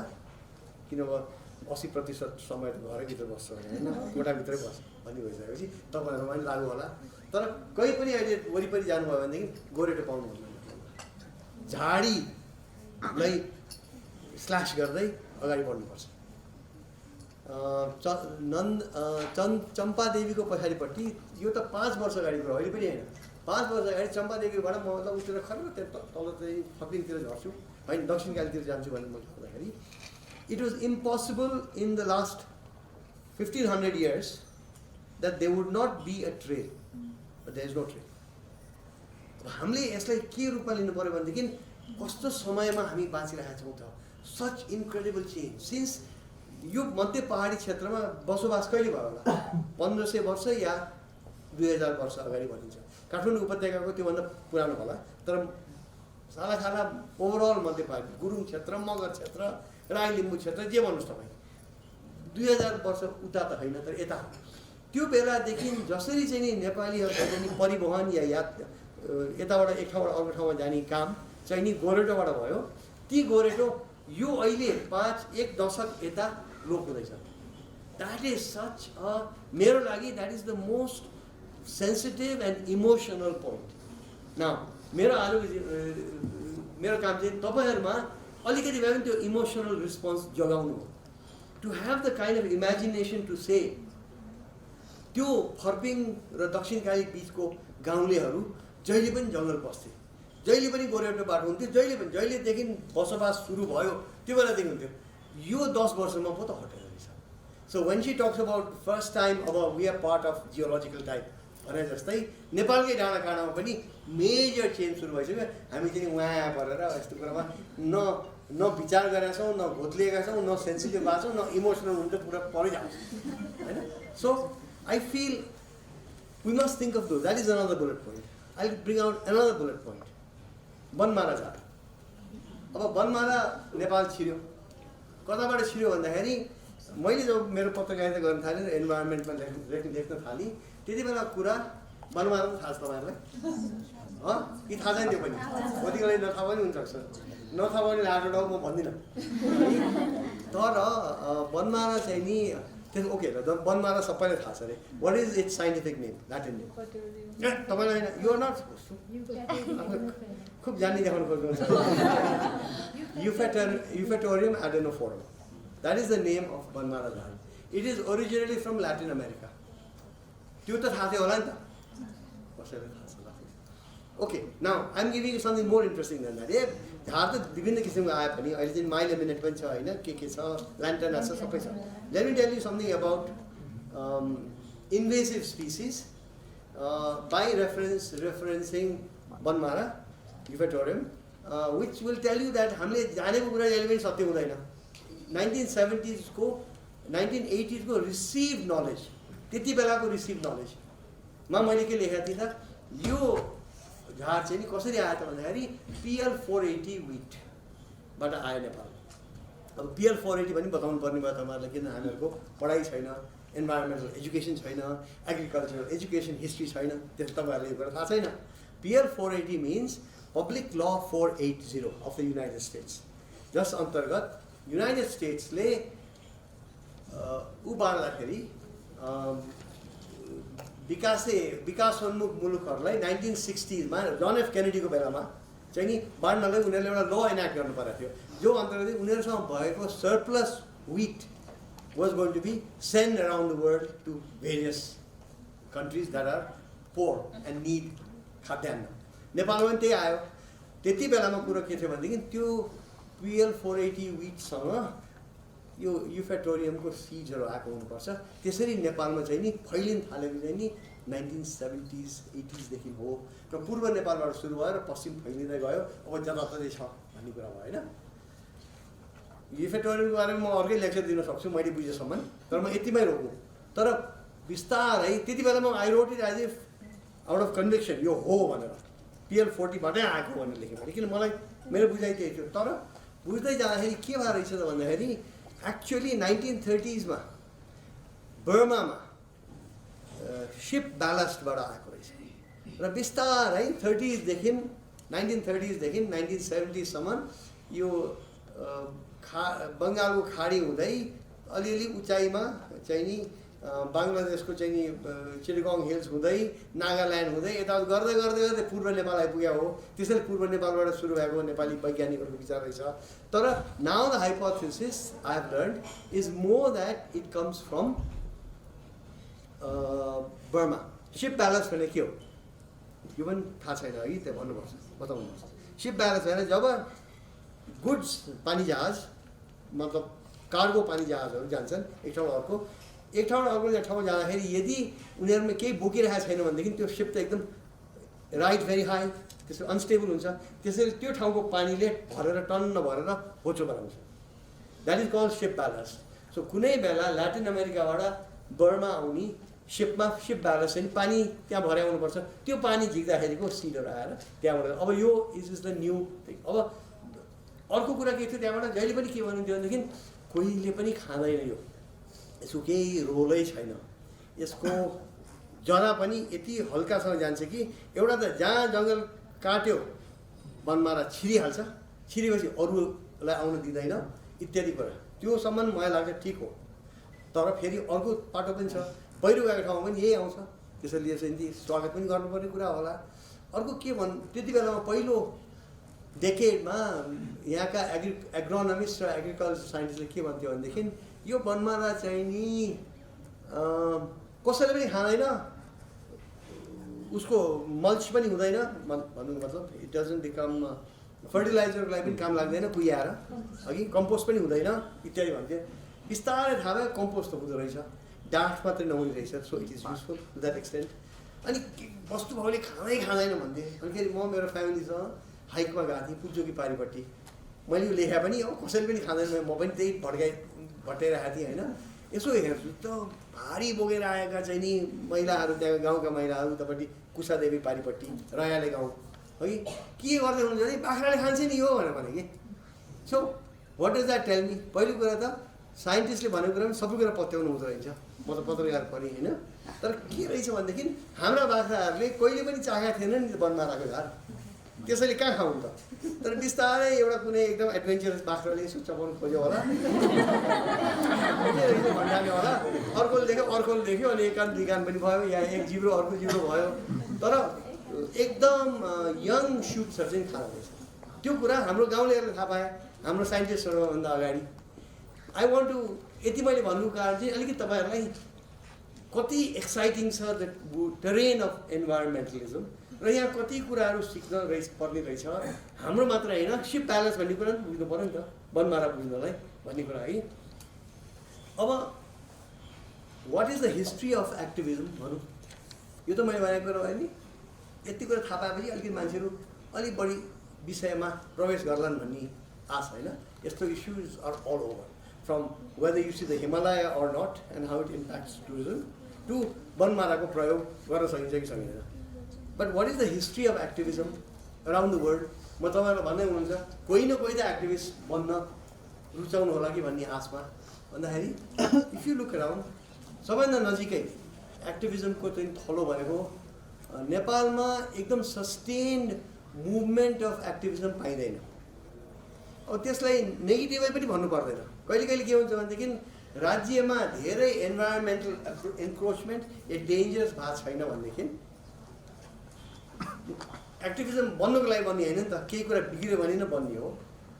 किनभने 80% समय त घरैभित्र बस्छ होइन, कोठाभित्रै बस्छ भन्ने भइसकेपछि तपाईँहरूमा पनि लागु होला। तर कहीँ पनि अहिले वरिपरि जानुभयो भनेदेखि गोरेटो पाउनुहुन्न। झाडीलाई स्ल्यास गर्दै अगाडि बढ्नुपर्छ। चम्पादेवीको पछाडिपट्टि, यो त 5 वर्ष अगाडिको अहिले पनि होइन, 5 वर्ष अगाडि चम्पादेवीबाट म त उतिर खरेर त्यहाँ तल चाहिँ फक्रिङतिर झर्छु होइन, दक्षिणकालीतिर जान्छु भनेर म भन्दाखेरि it was impossible in the last 1500 years that there would not be a trail, but there is no trail. हामीले यसलाई के रूपमा लिनु पर्यो भनेदेखि कस्तो समयमा हामी बाँचिरहेका छौँ त, सच इन्क्रेडिबल चेन्ज सिन्स यो मध्य पहाडी क्षेत्रमा बसोबास कहिले भयो होला, 1500 वर्ष या 2000 वर्ष अगाडि भनिन्छ। काठमाडौँ उपत्यकाको त्योभन्दा पुरानो होला, तर सालाखाला ओभरअल मध्यपाल गुरुङ क्षेत्र, मगर क्षेत्र, राई लिम्बू क्षेत्र जे भन्नुहोस् तपाईँ 2000 वर्ष उता त होइन तर यता त्यो बेलादेखि जसरी चाहिँ नि नेपालीहरूको चाहिँ परिवहन या यताबाट एक ठाउँबाट अर्को ठाउँमा जाने काम चाहिँ नि गोरेटोबाट भयो, ती गोरेटो यो अहिले 1 दशक यता लोप हुँदैछ। द्याट इज सच अ मेरो लागि that is the most sensitive and emotional point. न मेरो आजको मेरो काम चाहिँ तपाईँहरूमा अलिकति भए पनि त्यो इमोसनल रिस्पोन्स जगाउनु हो। To have the kind of imagination to say त्यो फर्पिङ र दक्षिणकाली बिचको गाउँलेहरू जहिले पनि जङ्गल बस्थे, जहिले पनि गोरेटो बाटो हुन्थ्यो, जहिलेदेखि बसोबास सुरु भयो त्यो बेलादेखि हुन्थ्यो। यो 10 वर्षमा पो त हटेर रहेछ। So when she talks about first time अब we are part of geological type भने जस्तै नेपालकै डाँडा काँडामा पनि मेजर चेन्ज सुरु भइसक्यो। हामी चाहिँ उहाँ परेर यस्तो कुरामा न विचार गरेका छौँ, न घोत्लिएका छौँ, न सेन्सिटिभ भएको छौँ, न इमोसनल हुन्छ, पुरा परै जान्छ होइन। So I feel we must think of though. That is another bullet point. I will bring out another bullet point, बनमारा जात। अब बनमारा नेपाल छिर्यो, कताबाट छिर्यो भन्दाखेरि मैले जब मेरो पत्रकारिता गर्न थालेँ र इन्भाइरोमेन्टमा लेख्न थालेँ त्यति बेला कुरा बनमारा पनि थाहा छ तपाईँहरूलाई कि थाहा छैन? त्यो पनि कतिलाई नथाहा पनि हुनसक्छ, नथाहा पनि लाटो डाउ म भन्दिनँ। तर बनमारा चाहिँ नि त्यसो ओके ल, बनमारा सबैलाई थाहा छ अरे। What is its scientific name, Latin name? तपाईँलाई होइन, यो नट खुब जान्ने देखाउनु खोज्नुहुन्छ। Eupatorium adenophorum, that is the name of बनमारा झाड। It is originally from Latin America. त्यो त थाहा थियो होला नि त, कसैलाई थाहा छ? Okay, now I am giving something more interesting than that. झाड त विभिन्न किसिमको आए पनि अहिले चाहिँ माइलेमिनेट पनि छ होइन, के छ, ल्यान्टर्न छ, सबै छ। Let me tell you something about invasive species by referencing बनमारा Eupatorium, which will tell you that हामीले जानेको कुरा जहिले पनि सत्य हुँदैन। 1970s को 1980s को रिसिभ नलेज, त्यति बेलाको रिसिभ नलेजमा मैले के लेखेको थिएँ त, यो झाड चाहिँ नि कसरी आयो त भन्दाखेरि PL 480 विटबाट आयो नेपाल। अब PL 480 पनि बताउनु पर्ने भयो तपाईँहरूलाई, किन हामीहरूको पढाइ छैन, इन्भाइरोमेन्टल एजुकेसन छैन, एग्रिकल्चरल एजुकेसन हिस्ट्री छैन, त्यो तपाईँहरूले यो कुरा थाहा छैन। PL 480 मिन्स पब्लिक ल 480 अफ द युनाइटेड स्टेट्स, जस अन्तर्गत युनाइटेड स्टेट्सले ऊ बाँड्दाखेरि विकासोन्मुख मुलुकहरूलाई 1960s मा जन एफ केनेडीको बेलामा चाहिँ नि बाँड्नलाई उनीहरूले एउटा ल इनाक्ट गर्नु परेको थियो, जो अन्तर्गत उनीहरूसँग भएको surplus wheat was going to be send around the world to various countries that are poor and need खाद्यान्न। नेपालमा पनि त्यही आयो। त्यति बेलामा कुरो के थियो भनेदेखि त्यो PL 480 विटसँग यो युफेटोरियमको सिजहरू आएको हुनुपर्छ। त्यसरी नेपालमा चाहिँ नि फैलिन थालेको चाहिँ नि 1970s 80s देखि हो र पूर्व नेपालबाट सुरु भयो र पश्चिम फैलिँदै गयो। अब जताततै छ भन्ने कुरा भयो होइन। युफेटोरियमको बारेमा म अर्कै लेक्चर दिन सक्छु मैले बुझेसम्म, तर म यतिमै रोक्नु। तर बिस्तारै त्यति बेलामा I wrote it as if out of conviction, यो हो भनेर PL 40बाटै आएको भनेर लेखेँ मैले, किन मलाई मेरो बुझाइ त्यही थियो। तर बुझ्दै जाँदाखेरि के भएर रहेछ त भन्दाखेरि एक्चुअली 1930s मा बर्मामा सिप ब्यालास्टबाट आएको रहेछ र बिस्तारै 1930s देखि 1970s सम्म यो बङ्गालको खाडी हुँदै अलिअलि उचाइमा चाहिँ नि बङ्गलादेशको चाहिँ नि चिटगङ हिल्स हुँदै नागाल्यान्ड हुँदै यता गर्दै गर्दै गर्दै पूर्व नेपाल आइपुग्यो हो। त्यसैले पूर्व नेपालबाट सुरु भएको नेपाली वैज्ञानिकहरूको विचार रहेछ। तर now the hypothesis I have learned is more that it comes from Burma. सिप ब्यालेन्स भने के हो यो पनि थाहा छैन है, त्यो भन्नुपर्छ, बताउनुपर्छ। सिप ब्यालेन्स भने जब गुड्स पानी जहाज मतलब कार्गो पानी जहाजहरू जान्छन् एक ठाउँबाट अर्को ठाउँमा जाँदाखेरि यदि उनीहरूमा केही बोकिरहेको छैन भनेदेखि त्यो सिप त एकदम राइट भेरी हाई, त्यसको अनस्टेबल हुन्छ। त्यसैले त्यो ठाउँको पानीले भरेर टन्न भरेर होचो बनाउँछ। द्याट इज कल्ड सिप ब्यालेन्स। सो कुनै बेला ल्याटिन अमेरिकाबाट बर्मा आउने सिप ब्यालेन्स चाहिँ पानी त्यहाँ भर्याउनुपर्छ, त्यो पानी झिक्दाखेरिको सिडहरू आएर त्यहाँबाट अब यो इज द न्यू थिङ। अब अर्को कुरा के थियो त्यहाँबाट जहिले पनि के भन्नुहुन्थ्यो भनेदेखि कोहीले पनि खाँदैन, यो यसको केही रोलै छैन, यसको जरा पनि यति हल्कासँग जान्छ कि एउटा त जहाँ जङ्गल काट्यो वनमारा छिरिहाल्छ, छिरेपछि अरूलाई आउन दिँदैन इत्यादि कुरा, त्योसम्म मलाई लाग्छ ठिक हो। तर फेरि अर्को पाटो पनि छ, पहिरो गएको ठाउँमा पनि यही आउँछ, त्यसैले चाहिँ स्वागत पनि गर्नुपर्ने कुरा होला। अर्को के त्यति बेलामा पहिलो डेकेडमा यहाँका एग्रोनमिस्ट र एग्रिकल्चर साइन्टिस्टले के भन्थ्यो भनेदेखि यो वनमारा चाहिँ नि कसैले पनि खाँदैन, उसको मल्च पनि हुँदैन, भन्नुको मतलब इट डजन्ट बिकम फर्टिलाइजरको लागि पनि काम लाग्दैन कुहिएर, अघि कम्पोस्ट पनि हुँदैन इत्यादि भन्थ्यो। बिस्तारै थाहा भयो कम्पोस्ट त हुँदो रहेछ, डाँठ मात्रै नहुने रहेछ, so it is useful to that extent. अनि वस्तुभावले खाँदैन भन्थे। अनिखेरि म मेरो फ्यामिलीसँग हाइकमा गएको थिएँ पुल्चोकी पारिपट्टि, मैले यो लेखा पनि हो कसैले पनि खाँदैन, म पनि त्यही भट्टाइरहेको थिएँ होइन। यसो हेर्छु त भारी बोकेर आएका चाहिँ नि महिलाहरू, त्यहाँ गाउँका महिलाहरू उतापट्टि कुसादेवी पारिपट्टि रयाले गाउँ है, के गर्दै हुनुहुन्छ भने बाख्राले खान्छ नि यो भनेर भने कि। So what does that tell me? पहिलो कुरा त साइन्टिस्टले भनेको कुरा पनि सबै कुरा पत्याउनु हुँदो रहेछ, म त पत्रकार पनि होइन। तर के रहेछ भनेदेखि हाम्रा बाख्राहरूले कहिले पनि चाहेका थिएन नि वनमाराको झार, त्यसैले कहाँ खाउँ त। तर बिस्तारै एउटा कुनै एकदम एडभेन्चरस बाख्राले यसो चपाउनु खोज्यो होला, भन्डाल्यो होला, अर्कोले देख्यो अनि एक कान दुई कान पनि भयो, या एक जिब्रो अर्को जिब्रो भयो, तर एकदम यङ सुट्सहरू चाहिँ खाना रहेछ। त्यो कुरा हाम्रो गाउँलेहरूले थाहा पाए, हाम्रो साइन्टिस्टहरूभन्दा अगाडि। आई वान्ट टु यति मैले भन्नुको कारण चाहिँ अलिकति तपाईँहरूलाई कति एक्साइटिङ छ द टेरेन अफ इन्भाइरोमेन्टलिजम, र यहाँ कति कुराहरू सिक्न पर्ने रहेछ। हाम्रो मात्र होइन, सिप ब्यालेन्स भन्ने कुरा पनि बुझ्नु पऱ्यो नि त, वनमारा बुझ्नलाई भन्ने कुरा है। अब what is the history of activism भनौँ, यो त मैले भनेको कुरा होइन नि। यति कुरा थाहा पाएपछि अलिकति मान्छेहरू अलिक बढी विषयमा प्रवेश गर्लान् भन्ने आश होइन। यस्तो issues are all over, from whether you see the Himalaya or not and how it impacts tourism to वनमाराको प्रयोग गर्न सकिन्छ कि सकिँदैन। But what is the history of activism around the world? म तपाईँहरूलाई भन्दै हुनुहुन्छ कोही न कोही त एक्टिभिस्ट बन्न रुचाउनु होला कि भन्ने आशमा भन्दाखेरि इफ यु लुक अराउन्ड सबैभन्दा नजिकै एक्टिभिजमको चाहिँ थलो भनेको नेपालमा एकदम सस्टेन्ड मुभमेन्ट अफ एक्टिभिजम पाइँदैन। अब त्यसलाई नेगेटिभै पनि भन्नु पर्दैन। कहिले कहिले के हुन्छ भनेदेखि राज्यमा धेरै इन्भाइरोमेन्टल इन्क्रोचमेन्ट या डेन्जरस भएको छैन भनेदेखि एक्टिभिजम बन्नुको लागि बन्ने होइन नि त, केही कुरा बिग्रियो भने नै बन्ने हो।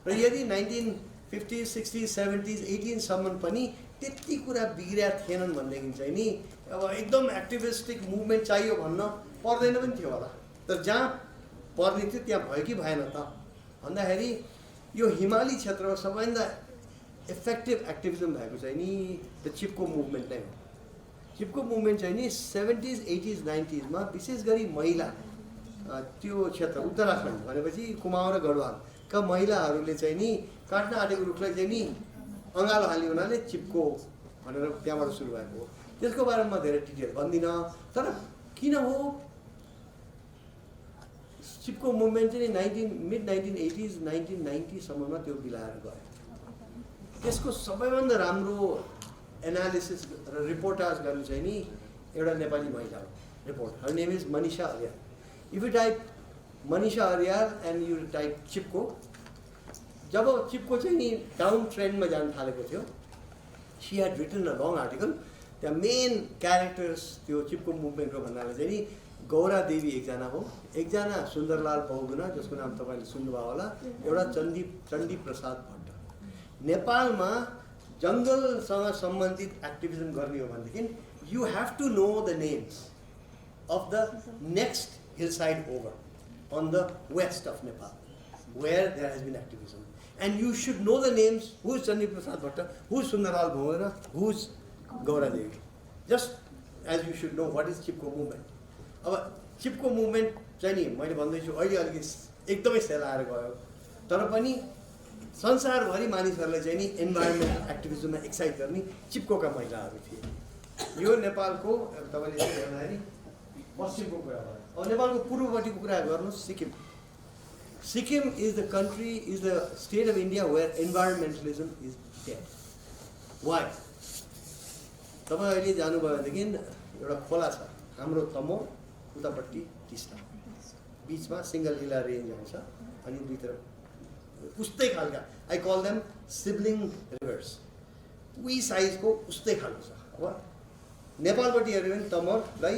र यदि 1950s, 60s, 70s, 18सम्म पनि त्यति कुरा बिग्रिया थिएनन् भनेदेखि चाहिँ नि अब एकदम एक्टिभिस्टिक मुभमेन्ट चाहियो भन्न पर्दैन पनि थियो होला। तर जहाँ पर्ने थियो त्यहाँ भयो कि भएन त भन्दाखेरि यो हिमाली क्षेत्रमा सबैभन्दा इफेक्टिभ एक्टिभिजम भएको चाहिँ नि द चिप्को मुभमेन्ट नै हो। चिप्को मुभमेन्ट चाहिँ नि 70s, 80s, 90sमा विशेष गरी महिला, त्यो क्षेत्र उत्तराखण्ड भनेपछि कुमाऊँ र गढवालका महिलाहरूले चाहिँ नि काट्न आँटेको रुखलाई चाहिँ नि अँगालो हाल्ने हुनाले चिप्को भनेर त्यहाँबाट सुरु भएको हो। त्यसको बारेमा धेरै डिटेल भन्दिनँ, तर किन हो चिप्को मुभमेन्ट चाहिँ मिड 1980s, 1990सम्ममा त्यो बिलाएर गयो। त्यसको सबैभन्दा राम्रो एनालिसिस र रिपोर्टाज गर्नु चाहिँ नि एउटा नेपाली महिला हो। Report her name is Manisha Aryal. If you type Manisha Aryal and you type Chipko, जब चिप्को चाहिँ नि डाउन ट्रेन्डमा जान थालेको थियो, she had written a long article. त्यहाँ मेन क्यारेक्टर्स त्यो चिप्को मुभमेन्टको भन्नाले चाहिँ नि गौरा देवी एकजना हो, एकजना सुन्दरलाल बहुगुणा जसको नाम तपाईँले सुन्नुभयो होला, एउटा चण्डी प्रसाद भट्ट। नेपालमा जङ्गलसँग सम्बन्धित एक्टिभिजम गर्ने हो भनेदेखि you have to know the names of the next hillside over on the west of Nepal where there has been activism, and you should know the names, who is Chandi Prasad Bhatta, who is Sundarlal Bhogara, who is Gaura Devi, just as you should know what is Chipko movement. अब चिप्को movement चाहिँ नि मैले भन्दैछु अहिले अलिकति एकदमै सेलाएर गयो, तर पनि संसारभरि मानिसहरूलाई चाहिँ नि इन्भाइरोमेन्टल एक्टिभिजममा एक्साइट गर्ने चिप्कोका महिलाहरू थिए। यो नेपालको तपाईँले हेर्दाखेरि पश्चिमको कुरा गर्नु। अब नेपालको पूर्वपट्टिको कुरा गर्नुहोस्, Sikkim. Sikkim is the country, is the state of India where environmentalism is dead. Why? तपाईँ अहिले जानुभयो भनेदेखि एउटा खोला छ हाम्रो तमोर, उतापट्टि टिस्टा, बिचमा सिङ्गल हिला रेन्ज आउँछ, अनि दुईतिर उस्तै खालका, I call them sibling rivers, उही साइजको उस्तै खालको छ। अब नेपालपट्टि हेऱ्यो भने तमोरलाई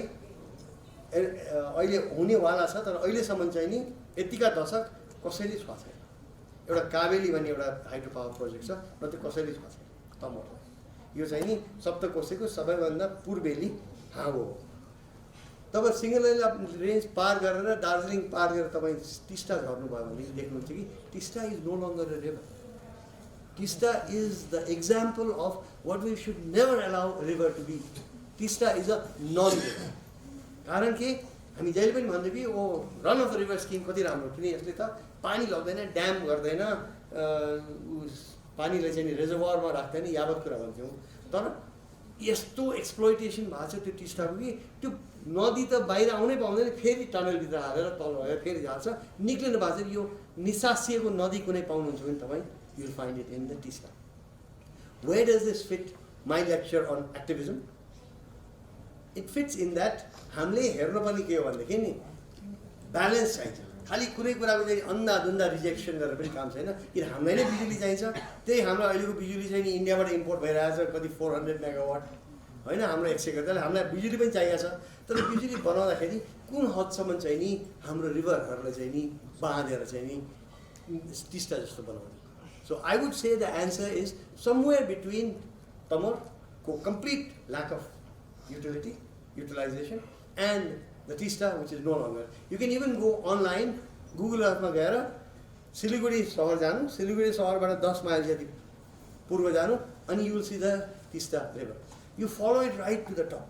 अहिले हुनेवाला छ, तर अहिलेसम्म चाहिँ नि यतिका दशक कसैले छोएको छैन। एउटा काबेली भन्ने एउटा हाइड्रो पावर प्रोजेक्ट छ, र त्यो कसैले छोएको छैन तमोरलाई। यो चाहिँ नि सप्तकोशीको सबैभन्दा पूर्वेली हाँगो हो। तब सिङ्गल रेन्ज पार गरेर दार्जिलिङ पार गरेर तपाईँ टिस्टा झर्नुभयो भने देख्नुहुन्छ कि Teesta is no longer a river. Teesta is the example of what we should never allow river to be. Teesta is a non river. कारण के हामी जहिले पनि भन्थ्यौँ कि oh run of the river scheme कति राम्रो, किन यसले त पानी लग्दैन, ड्याम गर्दैन, पानीलाई चाहिँ रिजर्भरमा राख्दैन, यावत कुरा भन्थ्यौँ। तर यस्तो एक्सप्लोइटेसन भएको छ त्यो टिस्टाको कि त्यो नदी त बाहिर आउनै पाउँदैन, फेरि टनलभित्र हालेर तल भएर फेरि झार्छ, निक्लिनु भएको छ। यो निसासिएको नदी कुनै पाउनुहुन्छ भने तपाईँ you'll find it in the Teesta. Where does this fit my lecture on activism? It fits in that हामीले हेर्नुपर्ने के हो भनेदेखि नि ब्यालेन्स चाहिन्छ। खालि कुनै कुराको चाहिँ अन्धाधुन्दा रिजेक्सन गरेर पनि काम छैन, किन हामीलाई नै बिजुली चाहिन्छ। त्यही हाम्रो अहिलेको बिजुली चाहिँ नि इन्डियाबाट इम्पोर्ट भइरहेको छ, कति 400 मेगावाट होइन, हाम्रो 100 गर्दा हामीलाई बिजुली पनि चाहिएको छ। तर बिजुली बनाउँदाखेरि कुन हदसम्म चाहिँ नि हाम्रो रिभरहरूलाई चाहिँ नि बाँधेर चाहिँ नि टिस्टा जस्तो बनाउने। So I would say the answer is somewhere between तमोरको complete lack of utilization and the Tista, which is no longer. You can even go online, Google Earth मा गएर सिलिगुडी सहर जानु, सिलिगुडी सहरबाट 10 माइल जति पूर्व जानु, अनि you will see the Tista river. You follow it right to the top.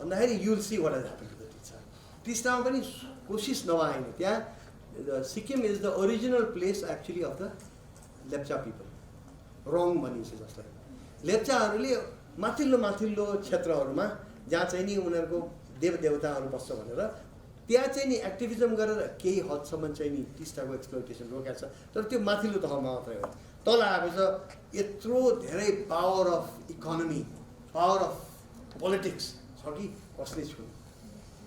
भन्दाखेरि you will see what has happened to the Tista. टिस्टामा पनि कोसिस नभएन। त्यहाँ Sikkim is the original place actually of the Lepcha people, Rong भनिन्छ जसलाई। लेप्चाहरूले माथिल्लो क्षेत्रहरूमा जहाँ चाहिँ नि उनीहरूको देवदेवताहरू बस्छ भनेर त्यहाँ चाहिँ नि एक्टिभिजम गरेर केही हदसम्म चाहिँ नि टिस्टाको एक्सप्लोइटेसन रोकेको छ। तर त्यो माथिल्लो तहमा मात्रै हो। तल आएको छ यत्रो धेरै power of economy, power of politics छ कि कसले छुन्।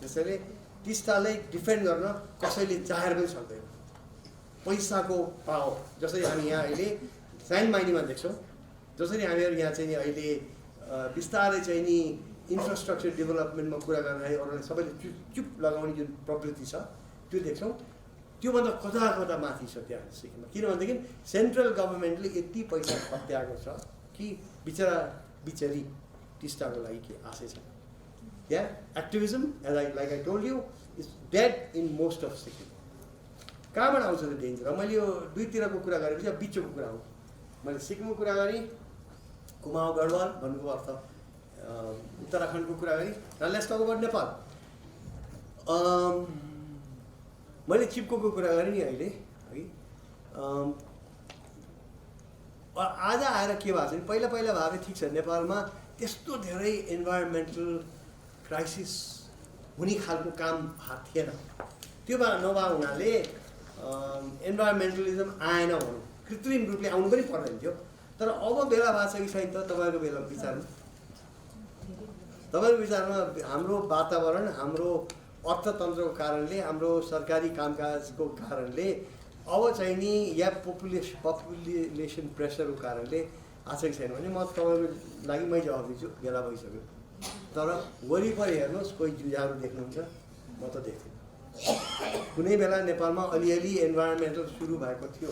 त्यसैले टिस्टालाई डिफेन्ड गर्न कसैले चाहेर पनि सक्दैन। पैसाको पावर, जसरी हामी यहाँ अहिले साइन माइनीमा देख्छौँ, जसरी हामीहरू यहाँ चाहिँ नि अहिले बिस्तारै चाहिँ नि इन्फ्रास्ट्रक्चर डेभलपमेन्टमा कुरा गर्दाखेरि अरूलाई सबैले चुप लगाउने जुन प्रवृत्ति छ त्यो देख्छौँ। त्योभन्दा कता माथि छ त्यहाँ सिक्किममा। किनभनेदेखि सेन्ट्रल गभर्मेन्टले यति पैसा खत्याएको छ कि बिचरी टिस्टाको लागि के आशै छ। त्यहाँ activism as like I told you is dead in most of Sikkim. कहाँबाट आउँछ त्यो डेन्जर? मैले यो दुईतिरको कुरा गरेपछि अब बिचको कुरा हो। मैले सिक्किमको कुरा गरेँ, कुमाऊँ गढवाल भन्नुको अर्थ उत्तराखण्डको कुरा गरेँ, र लेट्स टक अबाउट नेपाल। मैले चिप्कोको कुरा गरेँ नि अहिले है। आज आएर के भएको छ नि, पहिला भावे ठिक छ, नेपालमा त्यस्तो धेरै इन्भाइरोमेन्टल क्राइसिस हुने खालको काम थिएन। त्यो नभए हुनाले इन्भाइरोमेन्टलिजम आएन भनौँ, कृत्रिम रूपले आउनु पनि पर्दैन थियो। तर अब बेला भएको छ कि छैन त तपाईँको बेला विचारमा? तपाईँको विचारमा हाम्रो वातावरण, हाम्रो अर्थतन्त्रको कारणले, हाम्रो सरकारी कामकाजको कारणले अब चाहिँ नि या पपुलेसन प्रेसरको कारणले आएको कि छैन भने म तपाईँको लागि मै जवाब दिन्छु, बेला भइसक्यो। तर वरिपरि हेर्नुहोस्, कोही जुझारु देख्नुहुन्छ? म त देख्दिनँ। कुनै बेला नेपालमा अलिअलि इन्भाइरोमेन्टल सुरु भएको थियो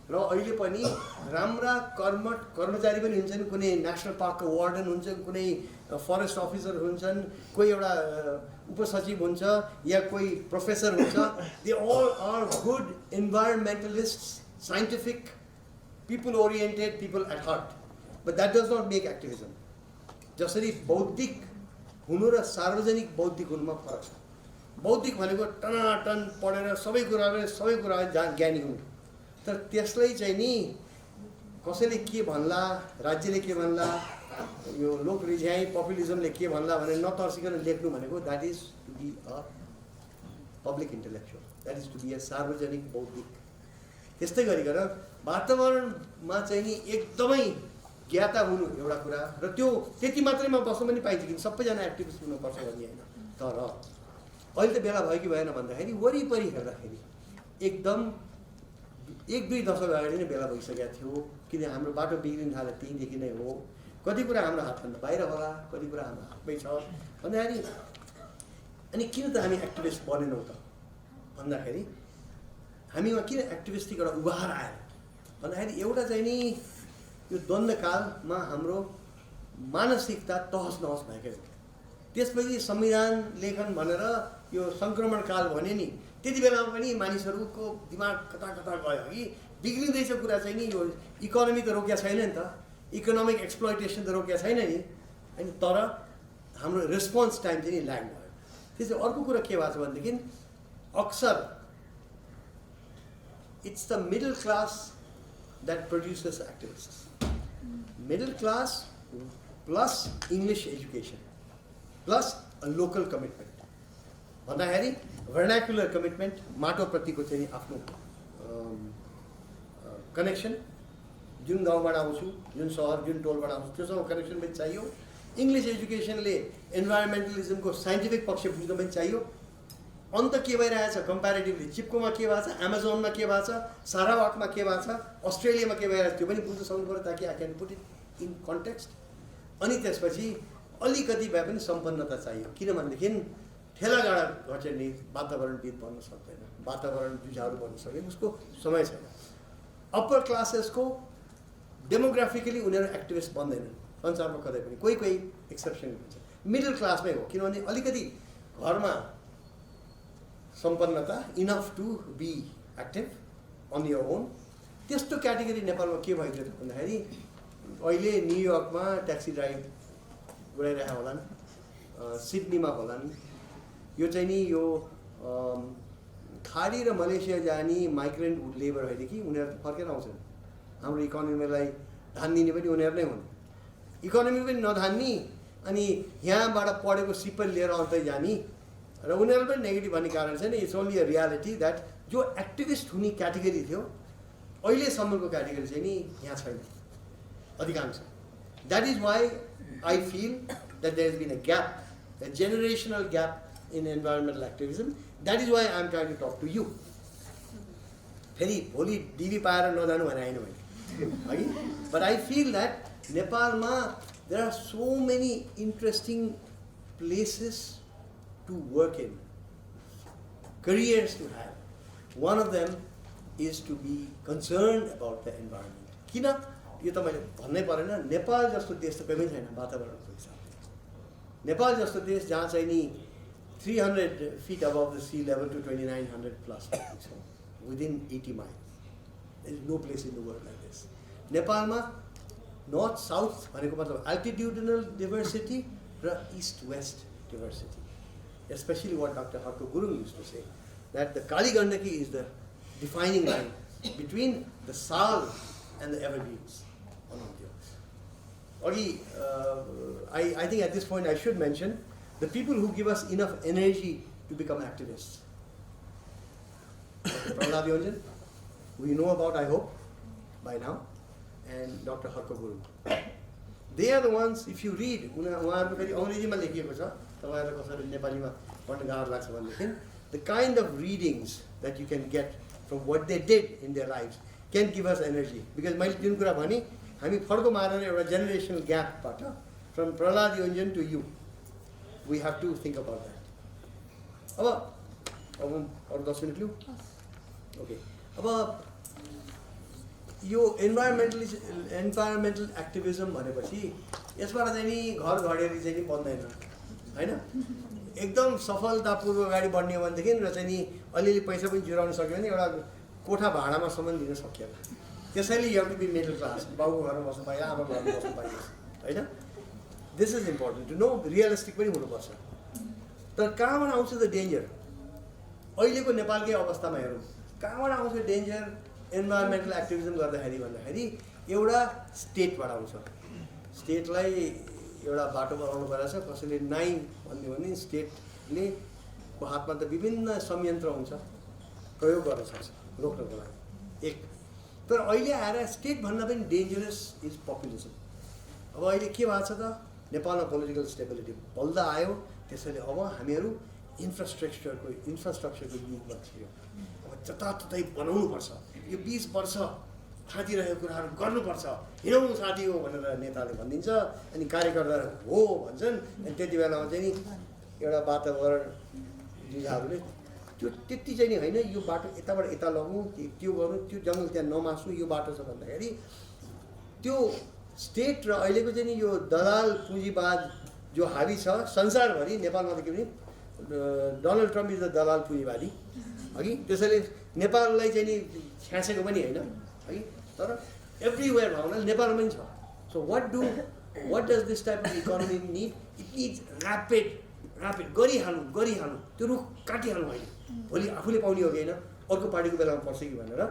र अहिले पनि राम्रा कर्मचारी पनि हुन्छन्। कुनै नेसनल पार्कको वार्डन हुन्छन्, कुनै फरेस्ट अफिसर हुन्छन्, कोही एउटा उपसचिव हुन्छ या कोही प्रोफेसर हुन्छ। They all are good environmentalists, scientific, people oriented, people at heart, but that does not make activism. जसरी बौद्धिक हुनु र सार्वजनिक बौद्धिक हुनुमा फरक छ। बौद्धिक भनेको टनाटन पढेर सबै कुरा ज्ञानी हुनु, तर त्यसलाई चाहिँ नि कसैले के भन्ला, राज्यले के भन्ला, यो लोक रिझ्याइ पपुलिजमले के भन्ला भने नतर्सिकन लेख्नु भनेको that is to be a public intellectual, that is to be a सार्वजनिक बौद्धिक। त्यस्तै गरिकन वातावरणमा चाहिँ नि एकदमै ज्ञाता हुनु एउटा कुरा, र त्यो त्यति मात्रैमा बस्नु पनि पाइन्छ कि सबैजना एक्टिभिस्ट हुनुपर्छ भन्ने होइन। तर अहिले त बेला भयो कि भएन भन्दाखेरि वरिपरि हेर्दाखेरि एकदम 1-2 दशक अगाडि नै बेला भइसकेको थियो, किन हाम्रो बाटो बिग्रिन थाले त्यहीँदेखि नै हो। कति कुरा हाम्रो हातभन्दा बाहिर होला, कति कुरा हाम्रो हातमै छ भन्दाखेरि अनि किन त हामी एक्टिभिस्ट बनेनौँ त भन्दाखेरि हामीमा किन एक्टिभिस्टिक एउटा उभार आयो भन्दाखेरि एउटा चाहिँ नि यो द्वन्द्वकालमा हाम्रो मानसिकता तहस नहस भएकै हो। त्यसपछि संविधान लेखन भनेर यो सङ्क्रमण काल भन्यो नि, त्यति बेलामा पनि मानिसहरूको दिमाग कता कता गयो कि बिग्रिँदैछ कुरा चाहिँ नि, यो इकोनोमी त रोकिया छैन नि त, इकोनोमिक एक्सप्लोइटेसन त रोकिया छैन नि, अनि तर हाम्रो रेस्पोन्स टाइम चाहिँ नि ल्याग भयो। त्यसपछि अर्को कुरा के भएको छ भनेदेखि अक्सर it's the middle class that produces activists. Middle class plus English education plus a local commitment भन्दाखेरि भर्नाकुलर कमिटमेन्ट, माटोप्रतिको चाहिँ आफ्नो कनेक्सन, जुन गाउँबाट आउँछु, जुन सहर, जुन टोलबाट आउँछु त्योसँग कनेक्सन पनि चाहियो। इङ्ग्लिस एजुकेसनले इन्भाइरोमेन्टलिजमको साइन्टिफिक पक्ष बुझ्न पनि चाहियो। अन्त के भइरहेछ कम्पेरिटिभली चिप्कोमा के भएको छ, एमाजोनमा के भएको छ, सारावाकमा के भएको छ, अस्ट्रेलियामा के भइरहेछ त्यो पनि बुझ्न सक्नु पऱ्यो ताकि I can put it in context. अनि त्यसपछि अलिकति भए पनि सम्पन्नता चाहियो, किनभनेदेखि ठेलागाडा घचेर्ने वातावरणविद बन्न सक्दैन, वातावरण जुझारु बन्न सक्दैन, उसको समय छैन। अप्पर क्लासेसको डेमोग्राफिकली उनीहरू एक्टिभिस्ट बन्दैनन् संसारमा कतै पनि, कोही कोही एक्सेप्सन हुन्छ। मिडल क्लासमै हो, किनभने अलिकति घरमा सम्पन्नता enough to be active on your own, त्यस्तो क्याटेगोरी नेपालमा के भइदियो त भन्दाखेरि अहिले न्युयोर्कमा ट्याक्सी ड्राइभ गराइरहेका होलान्, सिडनीमा होलान्, यो चाहिँ नि यो खाडी र मलेसिया जाने माइग्रेन्ट लेबर भएदेखि उनीहरू फर्केर आउँछन्। हाम्रो इकोनोमीलाई धान दिने पनि उनीहरू नै हुन्, इकोनोमी पनि नधान्ने अनि यहाँबाट पढेको सिपल लिएर अन्तै जाने, र उनीहरू पनि नेगेटिभ भन्ने कारण चाहिँ it's only a reality that जो एक्टिभिस्ट हुने क्याटेगोरी थियो अहिलेसम्मको क्याटेगोरी चाहिँ नि यहाँ छैन अधिकांश। That is why I feel that there has been a gap, a generational gap in environmental activism. That is why I am trying to talk to you. फेरि भोलि डिभी पाएर नजानु भने आएन भने है, but I feel that नेपालमा there are so many interesting places to work in, careers to have. One of them is to be concerned about the environment. किन यो त मैले भन्नै परेन, नेपाल जस्तो देश त कहीँ छैन वातावरणको हिसाबले। नेपाल जस्तो देश जहाँ चाहिँ नि 300 feet above the sea level to 2900 plus, so within 80 miles. There is no place in the world like this. नेपालमा north south भनेको मतलब altitudinal diversity र east west diversity. Especially what Dr. Harko Gurung used to say, that the Kali Gandaki is the defining line between the Sal and the Everglades. I think at this point I should mention the people who give us enough energy to become activists. Dr. Prahlad Yonjan, who you know about, I hope, by now, and Dr. Harko Gurung. They are the ones, if you read, the kind of readings that you can get from what they did in their lives can give us energy. Because my जुन कुरा भने हामी फड्को मारेर एउटा generational ग्यापबाट from Prahlad Yonjan to you, we have to think about that. अब अरू 10 minute लिऊ। Okay, अब यो इन्भाइरोमेन्टल एक्टिभिजम भनेपछि यसबाट चाहिँ नि घर घडेरी चाहिँ नि बन्दैन हैन। एकदम सफलतापूर्वक अगाडि बढ्ने हो भनेदेखि र चाहिँ नि अलिअलि पैसा पनि जुराउन सक्यो भने एउटा कोठा भाडामा सम्म दिन सकिएन। त्यसैले you have to be middle class, बाबु घरमा बस्नु पाइयो, आमा घरमा बस्नु पाइयो हैन। This is important to know, realistic पनि हुनुपर्छ। तर कहाँबाट आउँछ द डेन्जर? अहिलेको नेपालकै अवस्थामा हेरौँ, कहाँबाट आउँछ डेन्जर इन्भाइरोमेन्टल एक्टिभिजम गर्दाखेरि भन्दाखेरि एउटा स्टेटबाट आउँछ। स्टेटलाई एउटा बाटो बनाउनु परेको छ, कसैले नाइ भन्यो भने स्टेटले को हातमा त विभिन्न संयन्त्र हुन्छ प्रयोग गर्न सक्छ रोक्नको लागि एक। तर अहिले आएर स्टेट भन्दा पनि डेन्जरस इज पपुलिजम। अब अहिले के भएको छ त, नेपालमा पोलिटिकल स्टेबिलिटी बल्ल आयो, त्यसैले अब हामीहरू इन्फ्रास्ट्रक्चरको युगमा थियो। अब जताततै बनाउनुपर्छ, यो 20 वर्ष थाँतिरहेको कुराहरू गर्नुपर्छ, हिँडौँ साथी हो भनेर नेताले भनिदिन्छ, अनि कार्यकर्ताहरू हो भन्छन्। अनि त्यति बेलामा चाहिँ नि एउटा वातावरण जुझाहरूले त्यो त्यति चाहिँ नि होइन, यो बाटो यताबाट यता लगौँ, त्यो गरौँ, त्यो जङ्गल त्यहाँ नमासौँ, यो बाटो छ भन्दाखेरि त्यो स्टेट र अहिलेको चाहिँ नि यो दलाल पुँजीवाद जो हावी छ संसारभरि, नेपालमा त के भने डोनाल्ड ट्रम्प इज द दलाल पुँजीवादी हगि, त्यसैले नेपाललाई चाहिँ नि छ्यासेको पनि होइन है, तर एभ्रिवेयर भावना नेपालमा पनि छ। So what does this type of economy need? It needs rapid गरिहाल्नु, त्यो रुख काटिहाल्नु अहिले, भोलि आफूले पाउने हो कि होइन, अर्को पार्टीको बेलामा पर्छ कि भनेर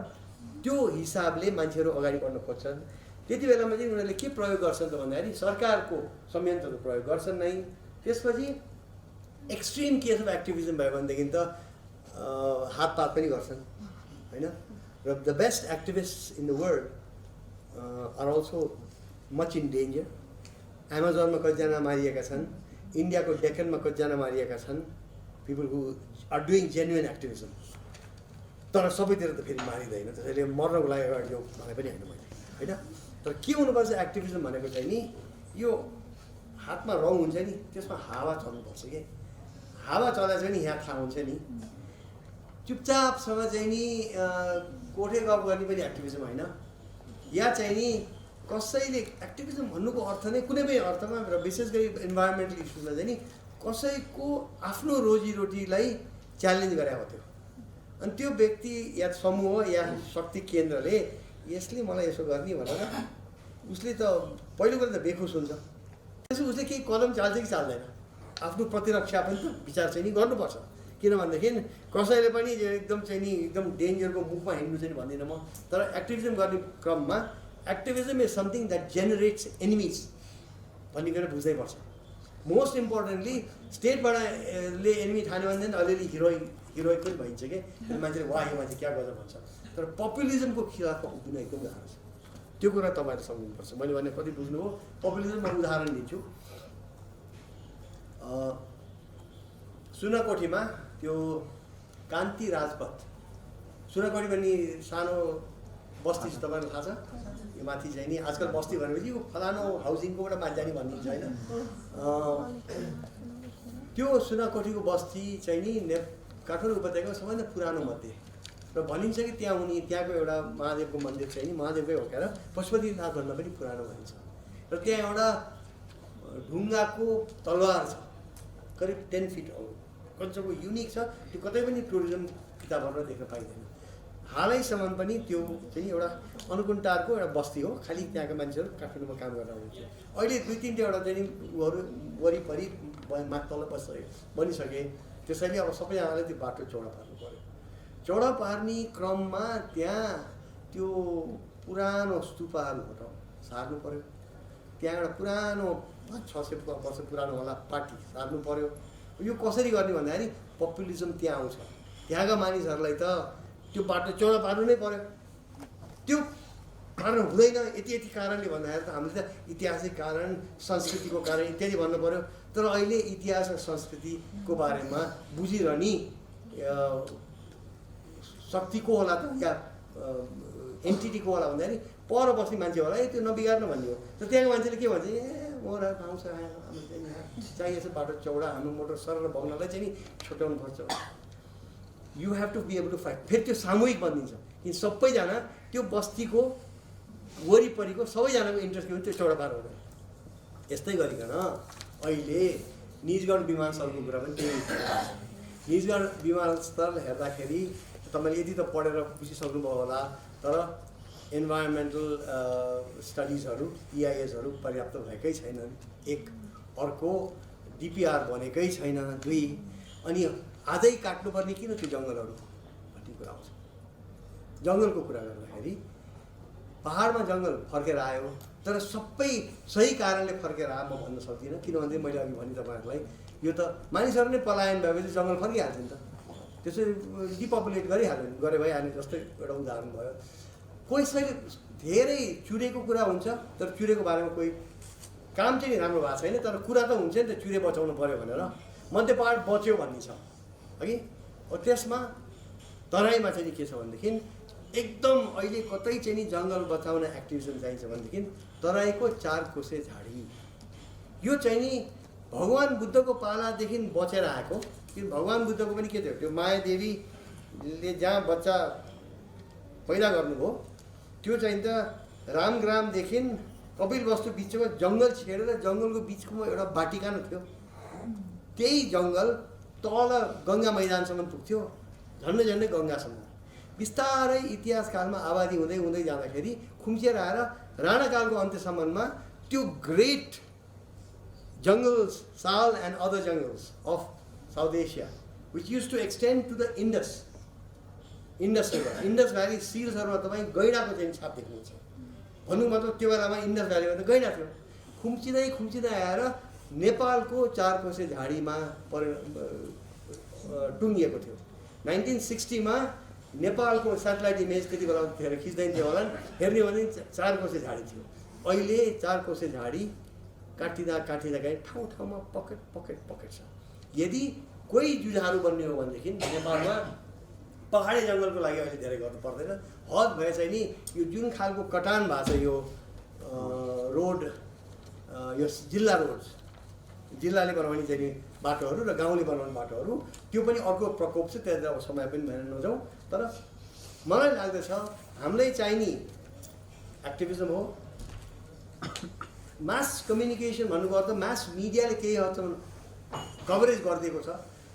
त्यो हिसाबले मान्छेहरू अगाडि बढ्न खोज्छन्। त्यति बेलामा चाहिँ उनीहरूले के प्रयोग गर्छन् त भन्दाखेरि सरकारको संयन्त्रहरू प्रयोग गर्छन् नै। त्यसपछि एक्सट्रिम केस अफ एक्टिभिजम भयो भनेदेखि त हातपात पनि गर्छन् होइन। र the best activist in the world are also much in danger. एमाजोनमा कतिजना मारिएका छन्, इन्डियाको डेक्कनमा कतिजना मारिएका छन्, people who are doing genuine activism. तर सबैतिर त फेरि मारिँदैन, त्यसैले मर्नको लागि अगाडि भने पनि होइन मैले होइन। तर के हुनुपर्छ एक्टिभिजम भनेको चाहिँ नि यो हातमा रङ हुन्छ नि, त्यसमा हावा चल्नुपर्छ कि हावा चलाए चाहिँ नि यहाँ थाहा हुन्छ नि। चुपचापसँग चाहिँ नि कोठे गफ गर्ने पनि एक्टिभिजम होइन, या चाहिँ नि कसैले एक्टिभिजम भन्नुको अर्थ नै कुनै पनि अर्थमा र विशेष गरी इन्भाइरोमेन्टल इस्युमा चाहिँ नि कसैको आफ्नो रोजीरोटीलाई च्यालेन्ज गरे हो त्यो। अनि त्यो व्यक्ति या समूह या शक्ति केन्द्रले यसले मलाई यसो गर्ने भनेर उसले त पहिलो कुरा त बेखुस हुन्छ, त्यसो उसले केही कदम चाल्छ कि चाल्दैन, आफ्नो प्रतिरक्षा पनि त विचार चाहिँ नि गर्नुपर्छ। किनभनेदेखि कसैले पनि एकदम चाहिँ नि एकदम डेन्जरको मुखमा हिँड्नु चाहिँ भन्दिनँ म, तर एक्टिभिजम गर्ने क्रममा activism is something that generates enemies भन्ने कुरा बुझ्दैपर्छ। मोस्ट इम्पोर्टेन्टली स्टेटबाट ले एनिमी ठान्यो भनेदेखि अलिअलि हिरोइक पनि भइन्छ कि मान्छेले वा यो मान्छे क्या गर्छ भन्छ। तर पपुलिजमको खिलाफमा उभिनु एकदम गाह्रो छ, त्यो कुरा तपाईँहरूले सम्झिनुपर्छ। मैले भने कति बुझ्नुभयो? पपुलिजममा उदाहरण दिन्छु। सुनकोठीमा त्यो कान्ति राजपथ, सुनकोठी भन्ने सानो बस्ती छ, तपाईँलाई थाहा छ? यो माथि चाहिँ नि आजकल बस्ती भनेपछि यो फलानो हाउसिङकोबाट मान्छे नि भनिन्छ होइन। त्यो सुनकोठीको बस्ती चाहिँ नि काठमाडौँ उपत्यकाको सबैभन्दा पुरानो मध्ये र भनिन्छ कि त्यहाँको एउटा महादेवको मन्दिर चाहिँ नि महादेवकै हो क्या, पशुपतिनाथभन्दा पनि पुरानो भनिन्छ। र त्यहाँ एउटा ढुङ्गाको तलवार छ करिब 10 फिट कतिको युनिक छ, त्यो कतै पनि टुरिज्म किताबहरूमा देख्न पाइँदैन। हालैसम्म पनि त्यो चाहिँ एउटा अनुकुण्टारको एउटा बस्ती हो, खालि त्यहाँका मान्छेहरू काठमाडौँमा काम गरेर आउँथ्यो। अहिले 2-3वटा चाहिँ उहरू वरिपरि तल बनिसके, त्यसैले अब सबैजनाले त्यो बाटो चौडा पार्नु पऱ्यो। चौडा पार्ने क्रममा त्यहाँ त्यो पुरानो स्तूपहरू सार्नु पऱ्यो, त्यहाँ एउटा पुरानो 500-600 वर्ष पुरानो होला पार्टी सार्नु पऱ्यो। यो कसरी गर्ने भन्दाखेरि पपुलिजम त्यहाँ आउँछ, त्यहाँका मानिसहरूलाई त त्यो बाटो चौडा पार्नु नै पऱ्यो। त्यो पार्नु हुँदैन यति कारणले भन्दाखेरि त हामीले त ऐतिहासिक कारण, संस्कृतिको कारण इत्यादि भन्नु पऱ्यो। तर अहिले इतिहास र संस्कृतिको बारेमा बुझिरहने शक्ति को होला त या एन्टिटी को होला भन्दाखेरि पर बस्ने मान्छे होला, त्यो नबिगार्नु भन्ने हो। तर त्यहाँको मान्छेले के भन्छ, मोरा पाउँछ चाहिएछ बाटो चौडा, हाम्रो मोटर सरल भग्नलाई चाहिँ नि छुट्याउनु पर्छ। You have to be able to fight. फेरि त्यो सामूहिक बनिन्छ कि सबैजना त्यो बस्तीको वरिपरिको सबैजनाको इन्ट्रेस्ट के हुन्छ त्यो चौडा पार हुँदैन। यस्तै गरिकन अहिले निजगढ विमानस्थलको कुरा पनि त्यही छ। निजगढ विमानस्थल हेर्दाखेरि तपाईँले यति त पढेर बुझिसक्नुभयो होला, तर इन्भाइरोमेन्टल स्टडिजहरू EISहरू पर्याप्त भएकै छैनन्, एक। अर्को DPR बनेकै छैन, 2। अनि आजै काट्नुपर्ने किन त्यो जङ्गलहरू भन्ने कुरा आउँछ। जङ्गलको कुरा गर्दाखेरि पहाडमा जङ्गल फर्केर आयो, तर सबै सही कारणले फर्केर आयो म भन्न सक्दिनँ, किनभने मैले अघि भने तपाईँहरूलाई यो त मानिसहरू नै पलायन भएपछि जङ्गल फर्किहाल्छ नि त, त्यसरी डिपपुलेट गरे भइहाल्ने जस्तै एउटा उदाहरण भयो। कसैले धेरै चुरेको कुरा हुन्छ, तर चुरेको बारेमा कोही काम चाहिँ राम्रो भएको छैन, तर कुरा त हुन्छ नि त चुरे बचाउनु पऱ्यो भनेर, मध्य पहाड बच्यो भन्ने छ हगि। त्यसमा तराईमा चाहिँ के छ भनेदेखि एकदम अहिले कतै चाहिँ नि जङ्गल बचाउने एक्टिभिजम चाहिन्छ भनेदेखि तराईको 4 कोसे झाडी, यो चाहिँ नि भगवान बुद्धको पालादेखि बचेर आएको। कि भगवान बुद्धको पनि के थियो, त्यो मायादेवीले जहाँ बच्चा पैदा गर्नुभयो त्यो चाहिँ त रामग्रामदेखि कपिलवस्तु बिचमा जङ्गल छेडेर जङ्गलको बिचमा एउटा बाटिकानो थियो, त्यही जङ्गल तल गङ्गा मैदानसम्म पुग्थ्यो, झन्डै झन्डै गङ्गासम्म। बिस्तारै इतिहास कालमा आबादी हुँदै हुँदै जाँदाखेरि खुम्चिएर आएर राणाकालको अन्त्यसम्ममा त्यो great jungles, sal and other jungles of South Asia which use to extend to the Indus river, Indus valley सिल्सहरूमा तपाईँ गैँडाको चाहिँ छाप देख्नुहुन्छ। भन्नु मतलब त्यो बेलामा इन्डस भ्यालीमा त गैँडा थियो। खुम्चिँदै आएर नेपालको 4 कोसे झाडीमा टुङ्गिएको थियो। 1960मा नेपालको सेटेलाइट इमेज त्यति बेला खिच्दैन थियो होला, हेर्ने भने 4 कोसे झाडी थियो। अहिले 4 कोसे झाडी काटिँदा गए ठाउँमा पकेट छ। यदि कोही जुझारु बन्ने हो भनेदेखि नेपालमा पहाडी जङ्गलको लागि अहिले धेरै गर्नु पर्दैन। हद भए चाहिँ नि यो जुन खालको कटान भएको छ, यो रोड, यो जिल्ला रोड, जिल्लाले बनाउने चाहिँ नि बाटोहरू र गाउँले बनाउने बाटोहरू, त्यो पनि अर्को प्रकोप छ, त्यहाँ अब समय पनि भएर नजाउँ। तर मलाई लाग्दछ हामीलाई चाहिने एक्टिभिजम हो, मास कम्युनिकेसन भन्नुको अर्थ मास मिडियाले केही हदसम्म कभरेज गरिदिएको छ।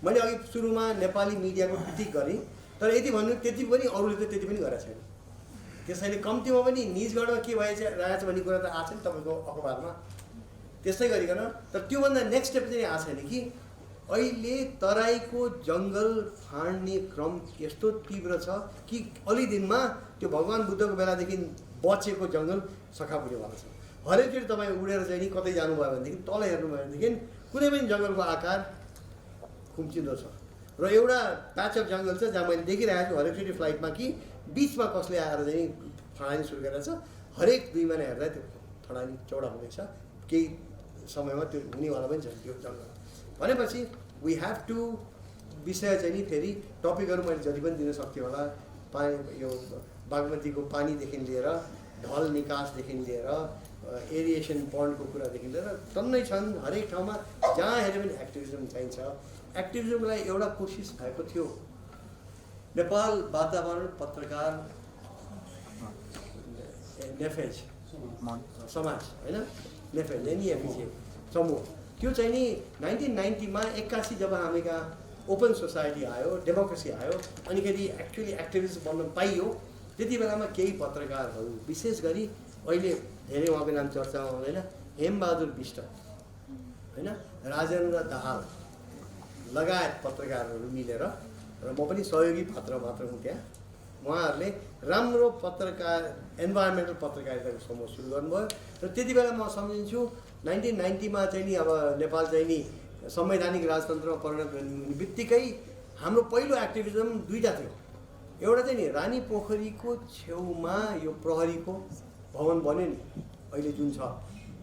मैले अघि सुरुमा नेपाली मिडियाको क्रिटिक गरेँ, तर यति भन्नु त्यति पनि अरूले त त्यति पनि गरेको छैन। त्यसैले कम्तीमा पनि निजगढमा के भइरहेछ भन्ने कुरा त आएको छ नि तपाईँको अखबारमा। त्यस्तै गरिकन तर त्योभन्दा नेक्स्ट स्टेप चाहिँ आएको छैन कि अहिले तराईको जङ्गल फाड्ने क्रम यस्तो तीव्र छ कि अलि दिनमा त्यो भगवान बुद्धको बेलादेखि बचेको जङ्गल सखापुरीवाला छ। हरेकचोटि तपाईँ उडेर चाहिँ नि कतै जानुभयो भनेदेखि तल हेर्नुभयो भनेदेखि कुनै पनि जङ्गलको आकार खुम्चिँदो छ र एउटा प्याच अफ जङ्गल छ जहाँ मैले देखिरहेको छु हरेकचोटि फ्लाइटमा कि बिचमा कसले आएर चाहिँ ठडानी सुरु गरेर छ। हरेक 2 महिना हेर्दा त्यो ठडानी चौडा हुँदैछ, केही समयमा त्यो हुनेवाला पनि छ त्यो जङ्गल। भनेपछि वी हेभ टु विषय चाहिँ नि फेरि टपिकहरू मैले जति पनि दिन सक्थेँ होला, यो बागमतीको पानीदेखि लिएर ढल निकासदेखि लिएर एरिएसन पन्डको कुरादेखि लिएर टन्नै छन्। हरेक ठाउँमा जहाँ हेऱ्यो पनि एक्टिभिजम चाहिन्छ। एक्टिभिजमलाई एउटा कोसिस भएको थियो, नेपाल वातावरण पत्रकार नेफेज समाज होइन, नेफेज एनइएफजी समूह, त्यो चाहिँ नि 1990मा 81 जब हामी कहाँ ओपन सोसाइटी आयो, डेमोक्रेसी आयो, अनिखेरि एक्चुअली एक्टिभिस्ट बन्न पाइयो, त्यति बेलामा केही पत्रकारहरू विशेष गरी अहिले धेरै उहाँको नाम चर्चामा आउँदैन, हेमबहादुर बिष्ट होइन, राजेन्द्र दाहाल लगायत पत्रकारहरू मिलेर, र म पनि सहयोगी पात्र मात्र हुँ त्यहाँ, उहाँहरूले राम्रो पत्रकार इन्भाइरोमेन्टल पत्रकारिताको समूह सुरु गर्नुभयो। र त्यति बेला म सम्झिन्छु 1990मा चाहिँ नि अब नेपाल चाहिँ नि संवैधानिक राजतन्त्रमा परिणत हुने बित्तिकै हाम्रो पहिलो एक्टिभिजम 2टा थियो। एउटा चाहिँ नि रानी पोखरीको छेउमा यो प्रहरीको भवन बन्यो नि अहिले जुन छ,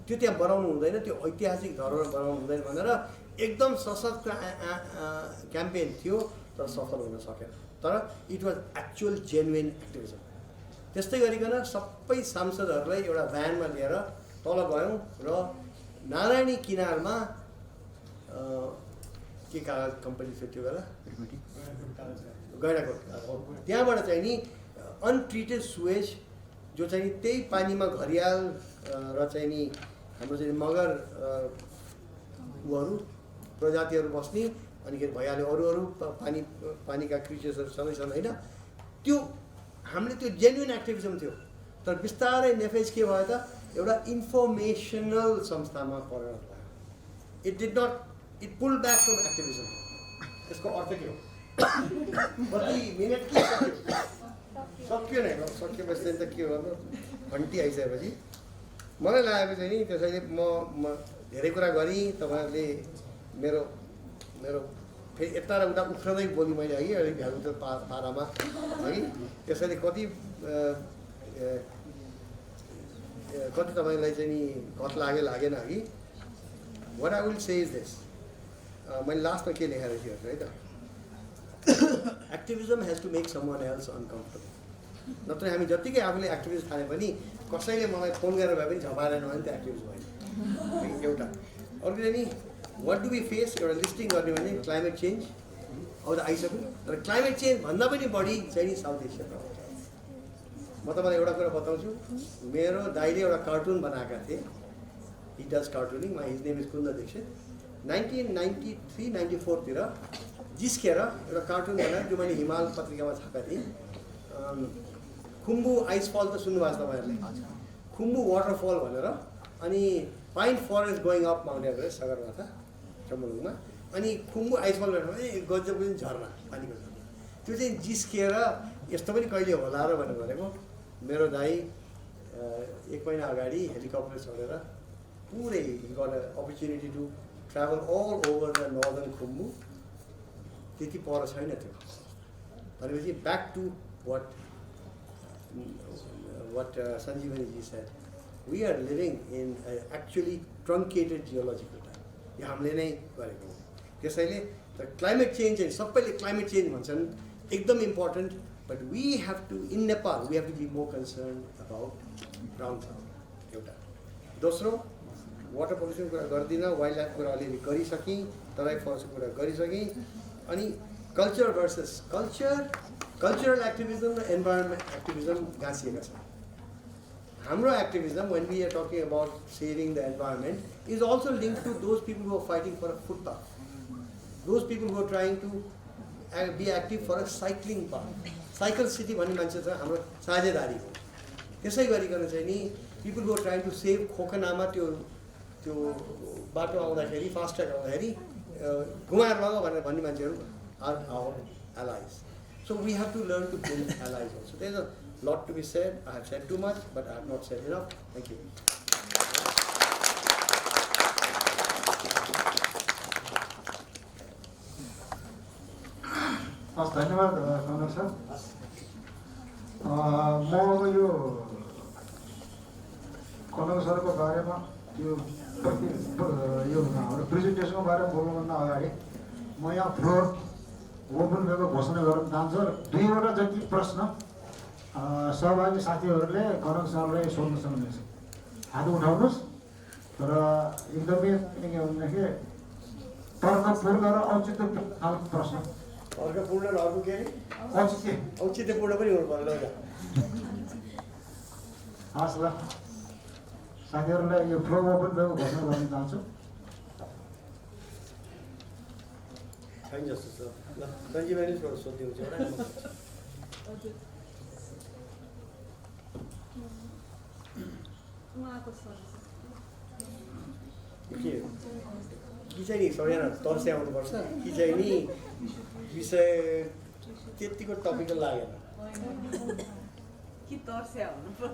त्यो त्यहाँ बनाउनु हुँदैन, त्यो ऐतिहासिक धरोहर बनाउनु हुँदैन भनेर एकदम सशक्त क्याम्पेन थियो, तर सफल हुन सकेन। तर it was actual genuine activism. त्यस्तै गरिकन सबै सांसदहरूलाई एउटा भ्यानमा लिएर तल गयौँ र नारायणी किनारमा के कागज कम्पनी थियो त्यो बेला, गैँडाकोट, त्यहाँबाट चाहिँ नि अनट्रिटेड सुवेज जो चाहिँ त्यही पानीमा घरियाल र चाहिँ नि हाम्रो चाहिँ मगर उहरू प्रजातिहरू बस्ने, अनिखेरि भइहाल्यो अरू पानीका क्रिचर्सहरू सधैँ छन् होइन। त्यो हामीले त्यो जेन्युइन एक्टिभिजम थियो। तर बिस्तारै नेफेज के भयो त एउटा इन्फर्मेसनल संस्थामा परिणत भयो। It pool back from activism. त्यसको अर्थ के हो? कति मिनट के सक्यो नै, सकिएपछि त के गर्नु घन्टी आइसकेपछि मलाई लागेको चाहिँ नि त्यसैले म धेरै कुरा गरेँ तपाईँहरूले मेरो मेरो फेरि यता र उता उफ्रदै बोली मैले है अलिक भ्यालु पारामा है त्यसैले कति तपाईँलाई चाहिँ नि कत लागेन हगि what I will say is this मैले लास्टमा के लेखेर थियो है त activism has to make someone else uncomfortable नत्र हामी जतिकै आफूले एक्टिभिस्ट थाले पनि कसैले मलाई फोन गरेर भए पनि झपारेन भने त्यो एक्टिभिस्ट भयो एउटा अर्को चाहिँ नि वाट डु वी फेस एउटा लिस्टिङ गर्ने भने क्लाइमेट चेन्ज अब त आइसक्यो तर क्लाइमेट चेन्ज भन्दा पनि बढी चाहिँ नि साउथ एसिया प्रभाव म तपाईँलाई एउटा कुरा बताउँछु मेरो दाइले एउटा कार्टुन बनाएका थिए he does cartooning his name is Kunda Dixit 1993-94तिर जिस्केर एउटा कार्टुन बनाएर जो मैले हिमाल पत्रिकामा छापेका थिएँ खुम्बु आइसफल त सुन्नुभएको छ तपाईँहरूले खुम्बु वाटरफल भनेर अनि pine forest going up Mount Everest Sagarmatha चम्बलुङमा अनि खुम्बु आइसफल भनेर गजब पनि झर्ना पानीको झर्ना त्यो चाहिँ जिस्किएर यस्तो पनि कहिले होला र भनेर भनेको मेरो दाइ 1 महिना अगाडि हेलिकप्टर चढेर पुरै got opportunity to travel all over the northern Khumbu त्यति पर छैन त्यो भनेपछि back to what Sanjeevani ji said, we are living in actually truncated geological time. यो हामीले नै गरेको हो त्यसैले द क्लाइमेट चेन्ज एन्ड सबैले क्लाइमेट चेन्ज भन्छन् एकदम important but we have to in Nepal we have to be more concern about ground एउटा दोस्रो वाटर पोल्युसनको कुरा गर्दिनँ वाइल्ड लाइफको कुरा अलिअलि गरिसकेँ तराई फरेस्टको कुरा गरिसकेँ अनि कल्चर भर्सेस कल्चरल एक्टिभिजम र इन्भाइरोमेन्ट एक्टिभिजम गाँसिएका छन् हाम्रो activism when we are talking about saving the environment is also linked to those people who are fighting for a footpath, those people who are trying to be active for a cycling path. Cycle city भन्ने मान्छे छ हाम्रो साझेदारी हो त्यसै गरिकन चाहिँ नि people who are trying to save खोकनामा त्यो बाटो आउँदाखेरि फास्ट ट्र्याक आउँदाखेरि घुमाएर लग भनेर भन्ने मान्छेहरू are our allies. So we have to learn to build allies also. There's a lot to be said. I have said too much, but I have not said enough. Thank you. धन्यवाद कनक sir म यो कनक सरको बारेमा यो हाम्रो प्रेजेन्टेसनको बारेमा बोल्नुभन्दा अगाडि म यहाँ फ्लोर ओपन वेको घोषणा गर्न चाहन्छु र 2वटा जति प्रश्न सहभागी साथीहरूले कनक सरलाई सोध्न सक्नुहुनेछ हात उठाउनुहोस् र एकदमै के भन्दाखेरि तर्कपूर्ण र औचित्यपूर्ण खालको प्रश्न तर्कपूर्ण र अर्को के औचित्यपूर्ण पनि हुनु पर्यो ल हस् ल साथीहरूलाई यो फ्लोर ओपन वेको घोषणा गर्न चाहन्छु छैन जस्तो छ ल सञ्जीवनीबाट सोधिदिन्छु एउटा कि चाहिँ नि सबैजना तर्से आउनुपर्छ कि चाहिँ नि विषय त्यतिको टपिकल लागेन तर्सेकै हुनु पर्यो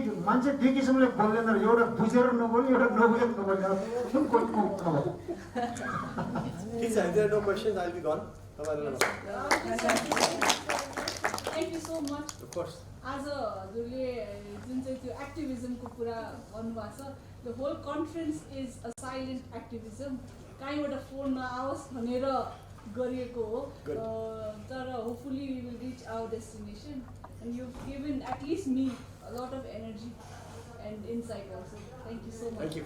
यो मान्छे दुई किसिमले बोल्दैन एउटा बुझेर नबोल्ने एउटा नबुझेर नबोल्ने ठिक छ no question I will be gone तपाईहरुलाई Thank you so much. Of course. आज हजुरले जुन चाहिँ त्यो एक्टिभिजमको कुरा गर्नुभएको छ the whole conference is a silent activism कहीँबाट फोन नआओस् भनेर गरिएको हो तर hopefully we will reach our destination and you given at least me a lot of energy and insight also thank you so much thank you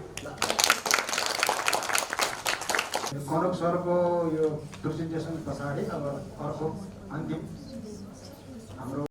Kanak सरको यो presentation पछाडि अब अर्को अन्तिम हाम्रो